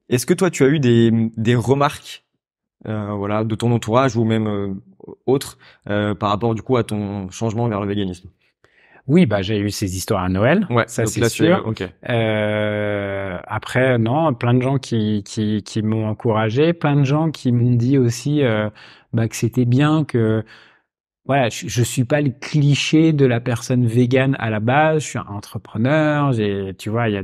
est-ce que toi tu as eu des remarques voilà de ton entourage ou même autres par rapport du coup à ton changement vers le véganisme? Oui, bah j'ai eu ces histoires à Noël, Ouais, ça donc c'est là c'est sûr. ok. Après, non, plein de gens qui m'ont encouragé, plein de gens qui m'ont dit aussi bah, que c'était bien, que voilà, je suis pas le cliché de la personne végane à la base. Je suis un entrepreneur. Tu vois, il y a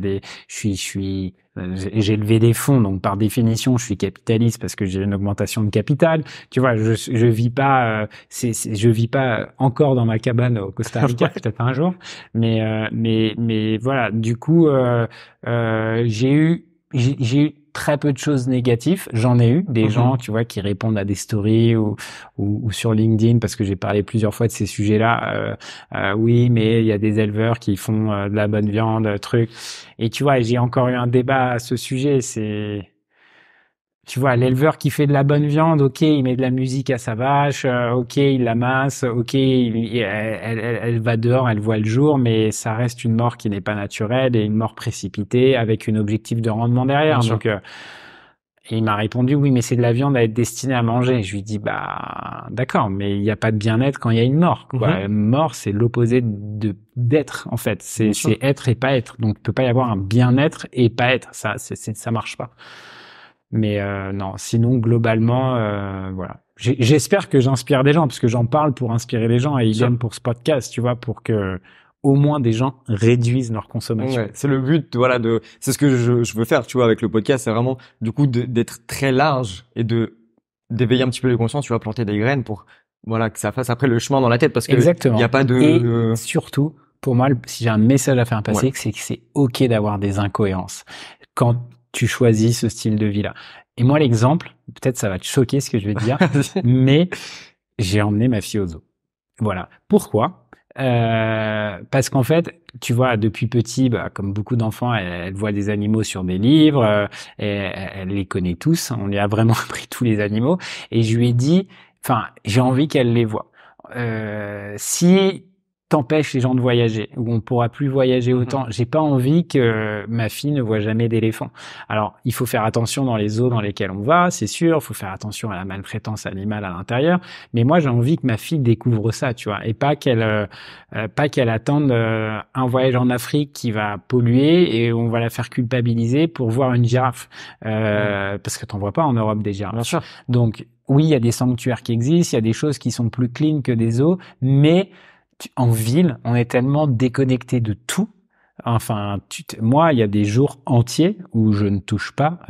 j'ai levé des fonds, donc par définition, je suis capitaliste parce que j'ai une augmentation de capital. Tu vois, je vis pas, je vis pas encore dans ma cabane au Costa Rica, peut-être un jour. Mais voilà. Du coup, j'ai eu très peu de choses négatives. J'en ai eu des gens, tu vois, qui répondent à des stories ou sur LinkedIn parce que j'ai parlé plusieurs fois de ces sujets-là. Oui, mais il y a des éleveurs qui font de la bonne viande, truc. Et tu vois, j'ai encore eu un débat à ce sujet. Tu vois, l'éleveur qui fait de la bonne viande, ok, il met de la musique à sa vache, ok, il l'amasse, ok, elle va dehors, elle voit le jour, mais ça reste une mort qui n'est pas naturelle et une mort précipitée avec un objectif de rendement derrière. Donc, et il m'a répondu, oui, mais c'est de la viande à être destinée à manger. Je lui dis, bah, d'accord, mais il n'y a pas de bien-être quand il y a une mort, quoi. Mort, c'est l'opposé d'être, en fait. C'est être et pas être. Donc, il peut pas y avoir un bien-être et pas être. Ça marche pas. Mais non, sinon globalement, voilà. J'espère que j'inspire des gens parce que j'en parle pour inspirer les gens et idem pour ce podcast, tu vois, pour que au moins des gens réduisent leur consommation. Ouais, c'est le but, voilà, c'est ce que je veux faire, tu vois, avec le podcast, c'est vraiment du coup d'être très large et d'éveiller un petit peu les consciences, tu vois, planter des graines pour voilà que ça fasse après le chemin dans la tête parce que exactement. il y a pas de et surtout pour moi, si j'ai un message à faire passer, c'est que c'est ok d'avoir des incohérences quand tu choisis ce style de vie-là. Et moi, l'exemple, peut-être ça va te choquer ce que je vais te dire, mais j'ai emmené ma fille au zoo. Voilà. Pourquoi? Parce qu'en fait, tu vois, depuis petit, bah, comme beaucoup d'enfants, elle voit des animaux sur des livres, et elle les connaît tous. On lui a vraiment appris tous les animaux. Et je lui ai dit, enfin, j'ai envie qu'elle les voie. Si t'empêches les gens de voyager, ou on pourra plus voyager autant. J'ai pas envie que ma fille ne voit jamais d'éléphant. Alors, il faut faire attention dans les zoos dans lesquels on va, c'est sûr. Il faut faire attention à la maltraitance animale à l'intérieur. Mais moi, j'ai envie que ma fille découvre ça, tu vois, et pas qu'elle attende un voyage en Afrique qui va polluer et on va la faire culpabiliser pour voir une girafe, parce que t'en vois pas en Europe des girafes. Bien sûr. Donc, oui, il y a des sanctuaires qui existent, il y a des choses qui sont plus clean que des zoos, mais en ville, on est tellement déconnecté de tout. Enfin, moi, il y a des jours entiers où je ne touche pas,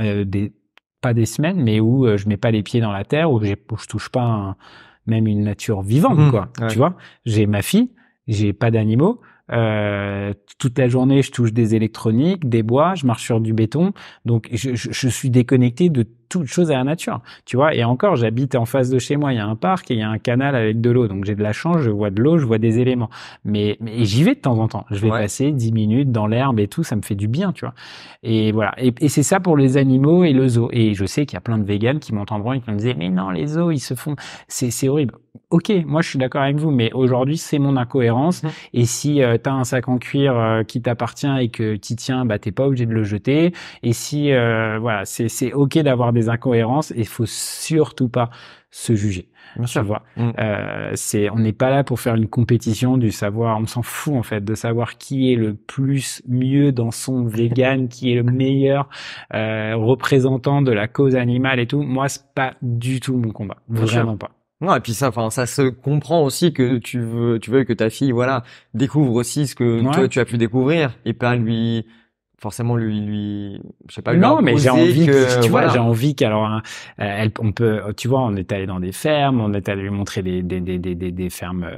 pas des semaines, mais où je mets pas les pieds dans la terre, où je touche pas même une nature vivante, quoi. Ouais. Tu vois, j'ai ma fille, j'ai pas d'animaux. Toute la journée, je touche des électroniques, des bois, je marche sur du béton. Donc, je suis déconnecté de toute chose à la nature, tu vois. Et encore, j'habite en face de chez moi, il y a un parc et il y a un canal avec de l'eau. Donc, j'ai de la chance, je vois de l'eau, je vois des éléments. Mais j'y vais de temps en temps. Je vais passer 10 minutes dans l'herbe et tout, ça me fait du bien, tu vois. Et voilà. Et c'est ça pour les animaux et le zoo. Et je sais qu'il y a plein de véganes qui m'entendront et qui me disent, mais non, les zoos, ils se font, c'est horrible. Ok, moi je suis d'accord avec vous, mais aujourd'hui c'est mon incohérence. Et si t'as un sac en cuir qui t'appartient et que t'y tiens, bah t'es pas obligé de le jeter. Et si voilà, c'est ok d'avoir des incohérences et il faut surtout pas se juger. Bien sûr. Tu vois, on n'est pas là pour faire une compétition du savoir. On s'en fout en fait de savoir qui est le plus mieux dans son vegan, qui est le meilleur représentant de la cause animale et tout. Moi c'est pas du tout mon combat, vraiment pas. Non, et puis ça, enfin, ça se comprend aussi que tu veux que ta fille, voilà, découvre aussi ce que toi tu as pu découvrir et pas forcément lui, je sais pas, lui non, mais j'ai envie que, tu voilà. vois, j'ai envie qu'alors, on peut, tu vois, on est allé dans des fermes, on est allé lui montrer des fermes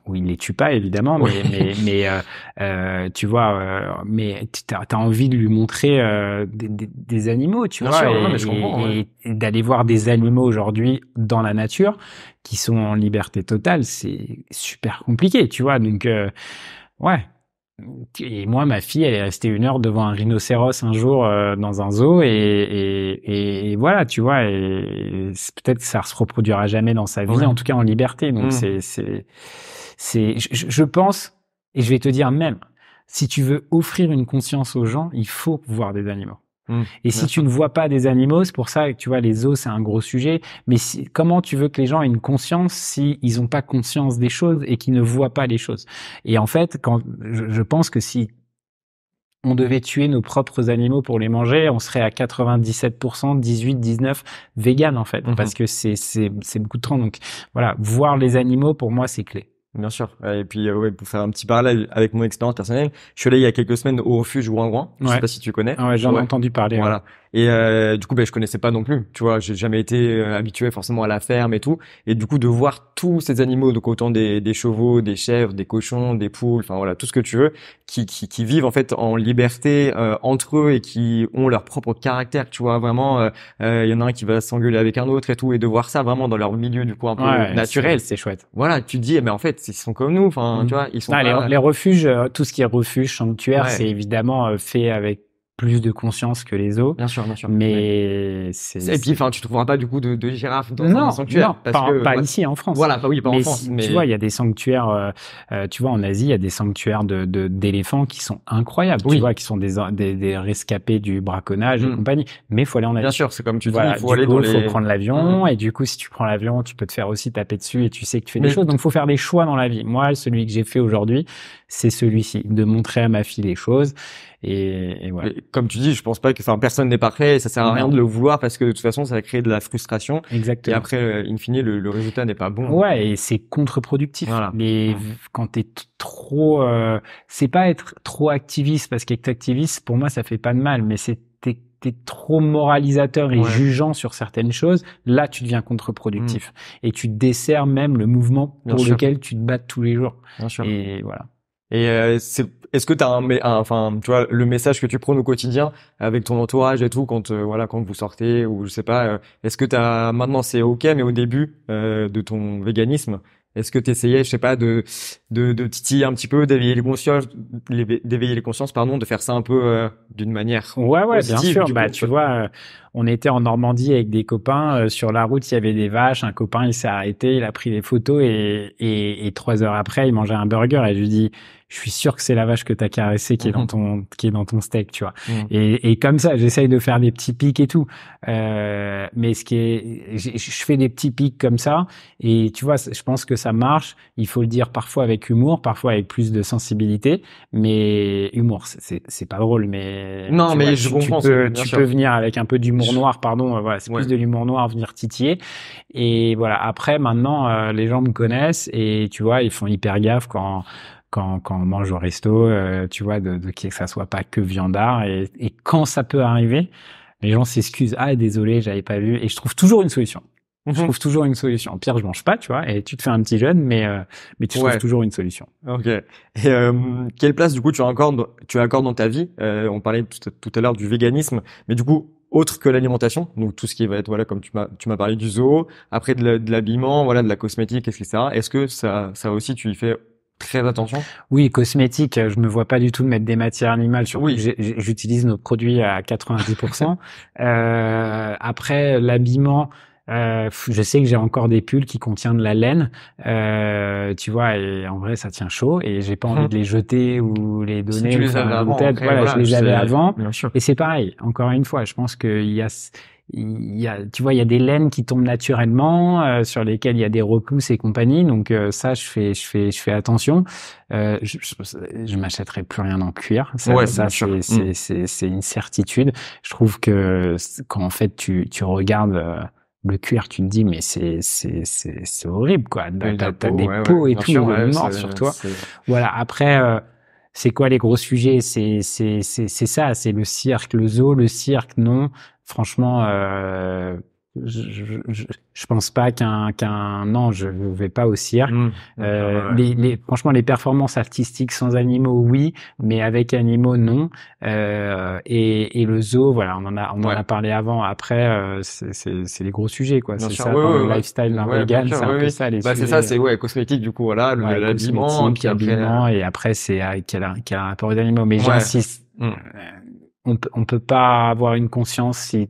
où il les tue pas, évidemment, mais tu vois, mais t'as envie de lui montrer des animaux, tu vois, sûr, non, mais je comprends, et d'aller voir des animaux aujourd'hui dans la nature qui sont en liberté totale, c'est super compliqué, tu vois, donc ouais. Et moi, ma fille, elle est restée 1 heure devant un rhinocéros un jour dans un zoo et voilà, tu vois. Et peut-être que ça se reproduira jamais dans sa vie, en tout cas en liberté. Donc je pense, et je vais te dire même, si tu veux offrir une conscience aux gens, il faut voir des animaux. Et si tu ne vois pas des animaux, c'est pour ça que tu vois les zoos c'est un gros sujet. Mais comment tu veux que les gens aient une conscience si ils n'ont pas conscience des choses et qu'ils ne voient pas les choses? Et en fait, je pense que si on devait tuer nos propres animaux pour les manger, on serait à 97%, 18, 19 vegan en fait, parce que c'est beaucoup de temps. Donc voilà, voir les animaux pour moi c'est clé. Bien sûr. Et puis, ouais, pour faire un petit parallèle avec mon expérience personnelle, je suis allé il y a quelques semaines au refuge Ouin-Ouin. Je sais pas si tu connais. Ouais, j'en ai entendu parler. Voilà. Ouais. Et du coup, ben, je connaissais pas non plus. Tu vois, j'ai jamais été habitué forcément à la ferme et tout. Et du coup, de voir tous ces animaux, donc autant des chevaux, des chèvres, des cochons, des poules, enfin voilà, tout ce que tu veux, qui vivent en fait en liberté entre eux et qui ont leur propre caractère. Tu vois, vraiment, il y en a un qui va s'engueuler avec un autre et tout, et de voir ça vraiment dans leur milieu du coup un peu naturel. C'est chouette. Voilà, tu te dis, mais en fait, ils sont comme nous. Enfin, tu vois, ils sont pas... les refuges, tout ce qui est refuge, sanctuaire, c'est évidemment fait avec plus de conscience que les zoos. Bien sûr, bien sûr. Mais et puis, enfin, tu trouveras pas du coup de girafes dans un sanctuaire. Non, parce que, pas ici en France. Voilà, pas en France. Mais tu vois, il y a des sanctuaires. Tu vois, en Asie, il y a des sanctuaires d'éléphants qui sont incroyables. Tu vois, qui sont des rescapés du braconnage et compagnie. Mais il faut aller en Asie. Bien sûr, c'est comme tu dis, voilà, il faut aller faut prendre l'avion. Et du coup, si tu prends l'avion, tu peux te faire aussi taper dessus et tu sais que tu fais des choses. Donc, il faut faire des choix dans la vie. Moi, celui que j'ai fait aujourd'hui, c'est celui-ci, de montrer à ma fille les choses. Et voilà. Et comme tu dis, je pense pas que, enfin, personne n'est parfait, et ça sert à rien de le vouloir parce que de toute façon, ça va créer de la frustration. Exactement. Et après, in fine, le résultat n'est pas bon. Ouais, et c'est contre-productif. Voilà. Mais quand t'es trop, c'est pas être trop activiste, parce qu'être activiste, pour moi, ça fait pas de mal, mais t'es trop moralisateur et jugeant sur certaines choses, là, tu deviens contre-productif. Et tu desserres même le mouvement pour lequel tu te bats tous les jours. Bien sûr. Et voilà. Et est-ce que t'as enfin, tu vois, le message que tu prônes au quotidien avec ton entourage et tout, quand voilà, quand vous sortez ou je sais pas, est-ce que maintenant c'est ok, mais au début de ton véganisme, est-ce que t'essayais, je sais pas, de titiller un petit peu, d'éveiller les consciences, pardon, de faire ça un peu d'une manière positive, bien sûr. Du bah, coup, tu vois, on était en Normandie avec des copains. Sur la route, il y avait des vaches. Un copain, il s'est arrêté, il a pris des photos et 3 heures après, il mangeait un burger. Et je lui dis, je suis sûr que c'est la vache que t'as caressée qui est dans ton steak, tu vois. Et comme ça, j'essaye de faire des petits pics et tout. Mais je fais des petits pics comme ça. Et tu vois, je pense que ça marche. Il faut le dire parfois avec humour, parfois avec plus de sensibilité. Mais humour, c'est pas drôle, mais non, mais je comprends. Tu peux venir avec un peu d'humour noir, pardon. Voilà, c'est plus de l'humour noir, venir titiller. Et voilà. Après, maintenant, les gens me connaissent et tu vois, ils font hyper gaffe quand on mange au resto, tu vois, que ça soit pas que viandard. Et quand ça peut arriver, les gens s'excusent. Ah, désolé, j'avais pas vu. Et je trouve toujours une solution. Je trouve toujours une solution. Pire, je mange pas, tu vois, et tu te fais un petit jeûne, mais tu trouves toujours une solution. Ok. Et quelle place du coup tu accordes dans ta vie? On parlait tout à l'heure du véganisme, mais du coup autre que l'alimentation, donc tout ce qui va être voilà, comme tu m'as parlé du zoo, après de l'habillement, voilà, de la cosmétique, etc. Est-ce que ça aussi tu y fais très attention? Oui, cosmétique, je me vois pas du tout mettre des matières animales. J'utilise nos produits à 90%. Après, l'habillement, je sais que j'ai encore des pulls qui contiennent de la laine, tu vois, et en vrai, ça tient chaud et j'ai pas envie de les jeter ou les donner. Si tu les avais avant, je les avais avant. Bien sûr. Et c'est pareil. Encore une fois, je pense qu'il y a tu vois, il y a des laines qui tombent naturellement, sur lesquelles il y a des repousses et compagnie. Donc ça, je fais attention. Je m'achèterai plus rien en cuir. Ça c'est une certitude. Je trouve que quand en fait tu regardes le cuir, tu te dis mais c'est horrible quoi. T'as des peaux et tout mort sur toi. Voilà. Après. C'est quoi les gros sujets? C'est ça, c'est le cirque, le zoo, le cirque, non. Franchement, je pense pas non, je vais pas au cirque. Franchement, les performances artistiques sans animaux, oui, mais avec animaux, non. Et le zoo, voilà, on en a parlé avant. Après, c'est les gros sujets, quoi. C'est ça, le lifestyle d'un vegan, c'est un peu ça, les sujets. C'est ça, c'est cosmétique, du coup, voilà, l'habillement, et après, c'est quel rapport aux animaux. Mais j'insiste, on peut pas avoir une conscience si,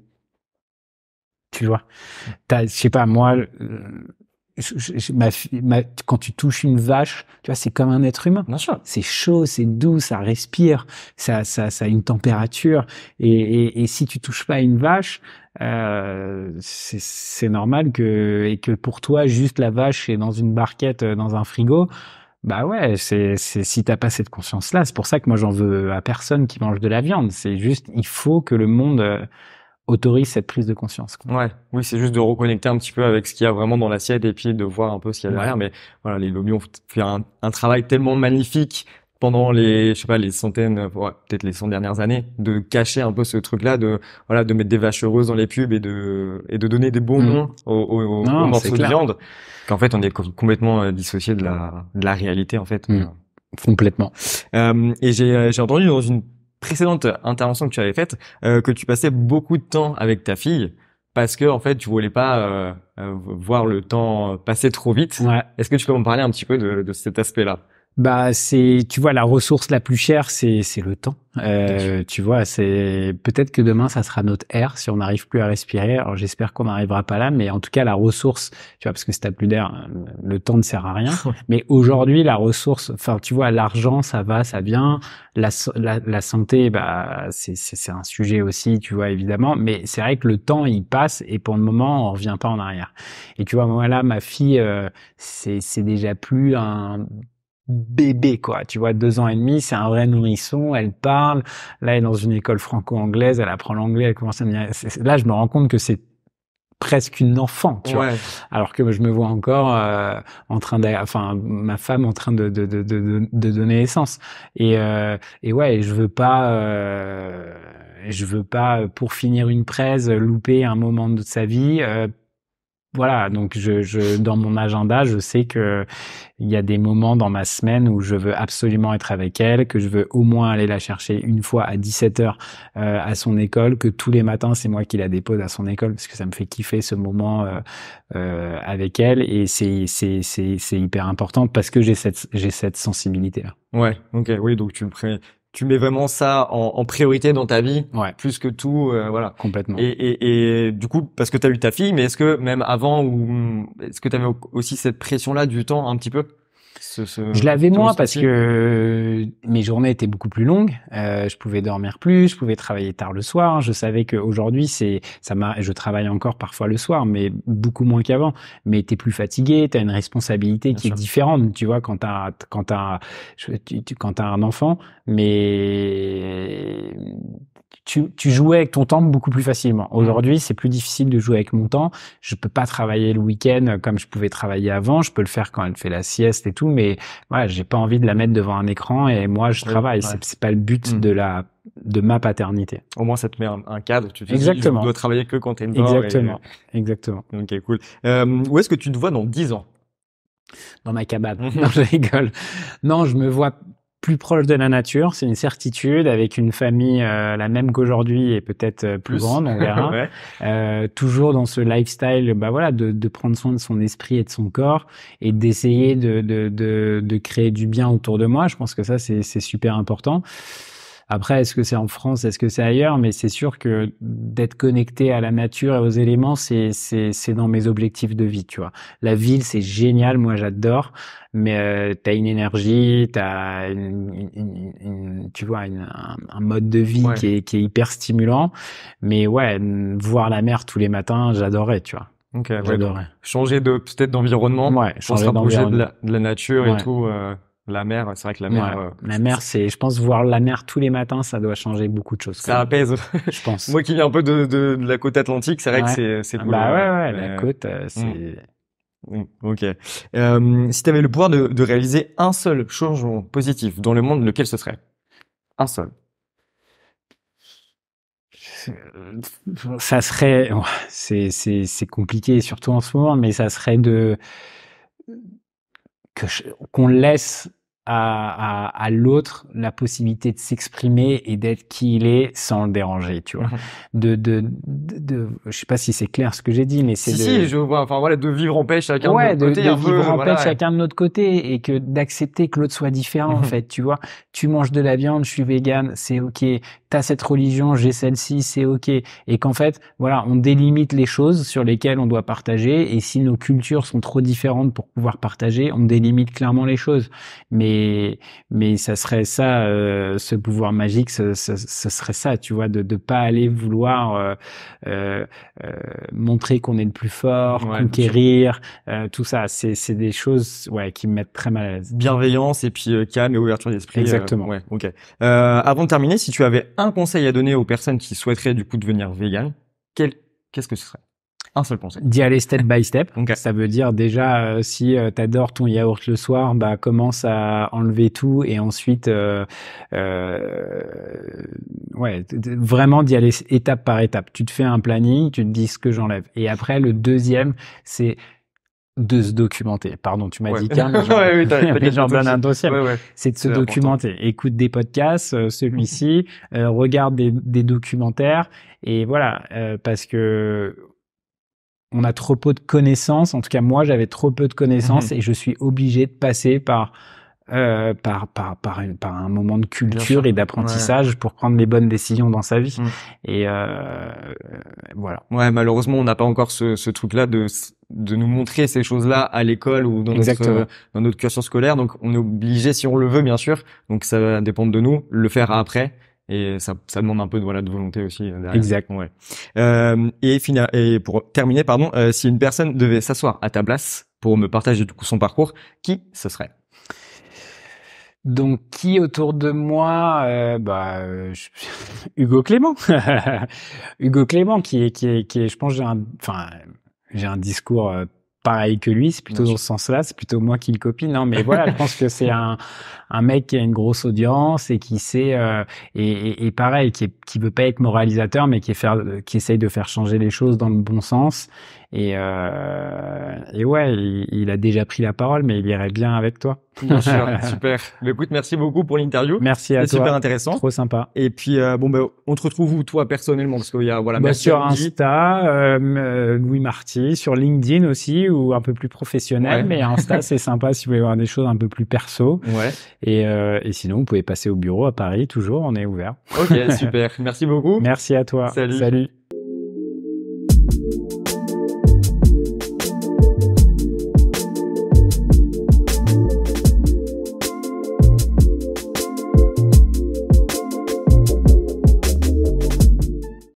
tu vois, je sais pas, moi, quand tu touches une vache, tu vois, c'est comme un être humain. Bien sûr. C'est chaud, c'est doux, ça respire, ça a une température. Et si tu touches pas une vache, c'est normal que pour toi, juste la vache est dans une barquette, dans un frigo. Bah ouais, si t'as pas cette conscience-là, c'est pour ça que moi j'en veux à personne qui mange de la viande. C'est juste, il faut que le monde autorise cette prise de conscience, quoi. Ouais, oui, c'est juste de reconnecter un petit peu avec ce qu'il y a vraiment dans l'assiette et puis de voir un peu ce qu'il y a Ouais. derrière. Mais voilà, les lobbies ont fait un travail tellement magnifique pendant les, je sais pas, les centaines, ouais, peut-être les 100 dernières années, de cacher un peu ce truc-là, de voilà, de mettre des vaches heureuses dans les pubs et de donner des bons noms aux Non, c'est morceaux de clair. viande, qu'en fait on est complètement dissocié de la réalité en fait. Complètement. Et j'ai entendu dans une précédente intervention que tu avais faite que tu passais beaucoup de temps avec ta fille parce que en fait tu voulais pas voir le temps passer trop vite. Ouais. Est-ce que tu peux m'en parler un petit peu de cet aspect-là? Bah tu vois, la ressource la plus chère, c'est le temps. Tu vois, c'est peut-être que demain ça sera notre air si on n'arrive plus à respirer. Alors j'espère qu'on n'arrivera pas là, mais en tout cas la ressource, tu vois, parce que si t'as plus d'air, le temps ne sert à rien. Mais aujourd'hui la ressource, enfin tu vois, l'argent ça va, ça vient. La santé, bah c'est un sujet aussi, tu vois, évidemment. Mais c'est vrai que le temps il passe et pour le moment on revient pas en arrière. Et tu vois, moi là ma fille, c'est déjà plus un bébé, quoi. Tu vois, 2 ans et demi, c'est un vrai nourrisson. Elle parle. Là, elle est dans une école franco-anglaise. Elle apprend l'anglais. Elle commence à me dire... Là, je me rends compte que c'est presque une enfant, tu vois. Alors que je me vois encore en train enfin ma femme en train de donner naissance. Et ouais, je veux pas pour finir une presse louper un moment de sa vie. Voilà, donc dans mon agenda, je sais que il y a des moments dans ma semaine où je veux absolument être avec elle, que je veux au moins aller la chercher une fois à 17h à son école, que tous les matins c'est moi qui la dépose à son école parce que ça me fait kiffer ce moment avec elle et c'est hyper important parce que j'ai cette sensibilité là. Ouais, ok, oui, donc tu mets vraiment ça en priorité dans ta vie, ouais, plus que tout, voilà. Complètement. Et du coup, parce que tu as eu ta fille, mais est-ce que même avant ou est-ce que tu avais aussi cette pression-là du temps un petit peu? Je l'avais moins parce que mes journées étaient beaucoup plus longues. Je pouvais dormir plus, je pouvais travailler tard le soir. Je savais qu'aujourd'hui, je travaille encore parfois le soir, mais beaucoup moins qu'avant. Mais t'es plus fatigué, t'as une responsabilité qui est différente, tu vois, quand t'as un enfant. Mais tu jouais avec ton temps beaucoup plus facilement. Aujourd'hui, c'est plus difficile de jouer avec mon temps. Je peux pas travailler le week-end comme je pouvais travailler avant. Je peux le faire quand elle fait la sieste et tout, mais voilà, j'ai pas envie de la mettre devant un écran et moi je travaille. Ouais. C'est pas le but de ma paternité. Au moins, ça te met un cadre. Tu te dis, je dois travailler que quand t'es dehors. Exactement. Ok, cool. Où est-ce que tu te vois dans 10 ans? Dans ma cabane. Non, je rigole. Non, je me vois plus proche de la nature, c'est une certitude, avec une famille la même qu'aujourd'hui et peut-être plus grande, on verra. Ouais. Toujours dans ce lifestyle, bah voilà, de prendre soin de son esprit et de son corps et d'essayer de créer du bien autour de moi. Je pense que ça c'est super important. Après, est-ce que c'est en France, est-ce que c'est ailleurs? Mais c'est sûr que d'être connecté à la nature et aux éléments, c'est dans mes objectifs de vie, tu vois. La ville, c'est génial, moi j'adore, mais t'as une énergie, t'as tu vois, un mode de vie qui est hyper stimulant. Mais ouais, voir la mer tous les matins, j'adorais, tu vois. Ok, j'adorais. Changer peut-être d'environnement. Ouais, changer d'environnement. De la nature et tout. La mer, c'est vrai que la mer... la mer, je pense, voir la mer tous les matins, ça doit changer beaucoup de choses. Ça apaise. Je pense. Moi qui viens un peu de la côte atlantique, c'est vrai que c'est cool. Bah ouais, la côte, c'est... Ok. Si tu avais le pouvoir de réaliser un seul changement positif dans le monde, lequel ce serait? Un seul. Ça serait... C'est compliqué, surtout en ce moment, mais ça serait qu'on laisse à l'autre la possibilité de s'exprimer et d'être qui il est sans le déranger, tu vois. Je sais pas si c'est clair ce que j'ai dit, mais c'est si je vois, enfin voilà, de vivre en paix chacun de notre côté, de vivre en paix chacun de notre côté et que d'accepter que l'autre soit différent en fait, tu vois. Tu manges de la viande, je suis végane, c'est ok. t'as cette religion, j'ai celle-ci, c'est ok. Et qu'en fait, voilà, on délimite les choses sur lesquelles on doit partager. Et si nos cultures sont trop différentes pour pouvoir partager, on délimite clairement les choses. Mais ça serait ça, ce pouvoir magique, ce serait ça, tu vois, de pas aller vouloir montrer qu'on est le plus fort, conquérir, tout ça. C'est des choses, ouais, qui me mettent très mal à l'aise. Bienveillance et puis calme et ouverture d'esprit. Exactement. Ouais, ok. Avant de terminer, si tu avais un conseil à donner aux personnes qui souhaiteraient du coup devenir vegan, qu'est-ce que ce serait? Un seul conseil. D'y aller step by step. Okay. Ça veut dire déjà, si t'adores ton yaourt le soir, bah commence à enlever tout et ensuite, ouais, vraiment d'y aller étape par étape. Tu te fais un planning, tu te dis ce que j'enlève. Et après, le deuxième, c'est de se documenter. Pardon, tu m'as dit qu'un, mais j'en donne un deuxième. C'est de se documenter. Important. Écoute des podcasts, celui-ci, regarde des documentaires et voilà, parce que on a trop peu de connaissances. En tout cas, moi, j'avais trop peu de connaissances et je suis obligé de passer par un moment de culture et d'apprentissage pour prendre les bonnes décisions dans sa vie. Et voilà. Ouais, malheureusement, on n'a pas encore ce truc-là de nous montrer ces choses-là à l'école ou dans notre cursus scolaire. Donc, on est obligé, si on le veut, bien sûr. Donc, ça va dépendre de nous, le faire après. Et ça demande un peu de volonté aussi derrière. Exact. Ouais. Et pour terminer, si une personne devait s'asseoir à ta place pour me partager du coup son parcours, qui ce serait? Donc qui autour de moi? Hugo Clément. Hugo Clément qui est, je pense, j'ai un discours pareil que lui, c'est plutôt dans ce sens-là, c'est plutôt moi qui le copie. Non, mais voilà, je pense que c'est un mec qui a une grosse audience et qui sait et pareil, qui veut pas être moralisateur, mais qui essaye de faire changer les choses dans le bon sens. Et ouais, il a déjà pris la parole, mais il irait bien avec toi. Bien sûr, super. Mais écoute, merci beaucoup pour l'interview. Merci à toi. C'est super intéressant. Trop sympa. Et puis on te retrouve où toi personnellement, parce qu'il y a merci sur Insta, Louis Marty, sur LinkedIn aussi, ou un peu plus professionnel, mais Insta c'est sympa si vous voulez voir des choses un peu plus perso. Ouais. Et sinon vous pouvez passer au bureau à Paris, toujours, on est ouvert. Ok, super. Merci beaucoup. Merci à toi. Salut. Salut.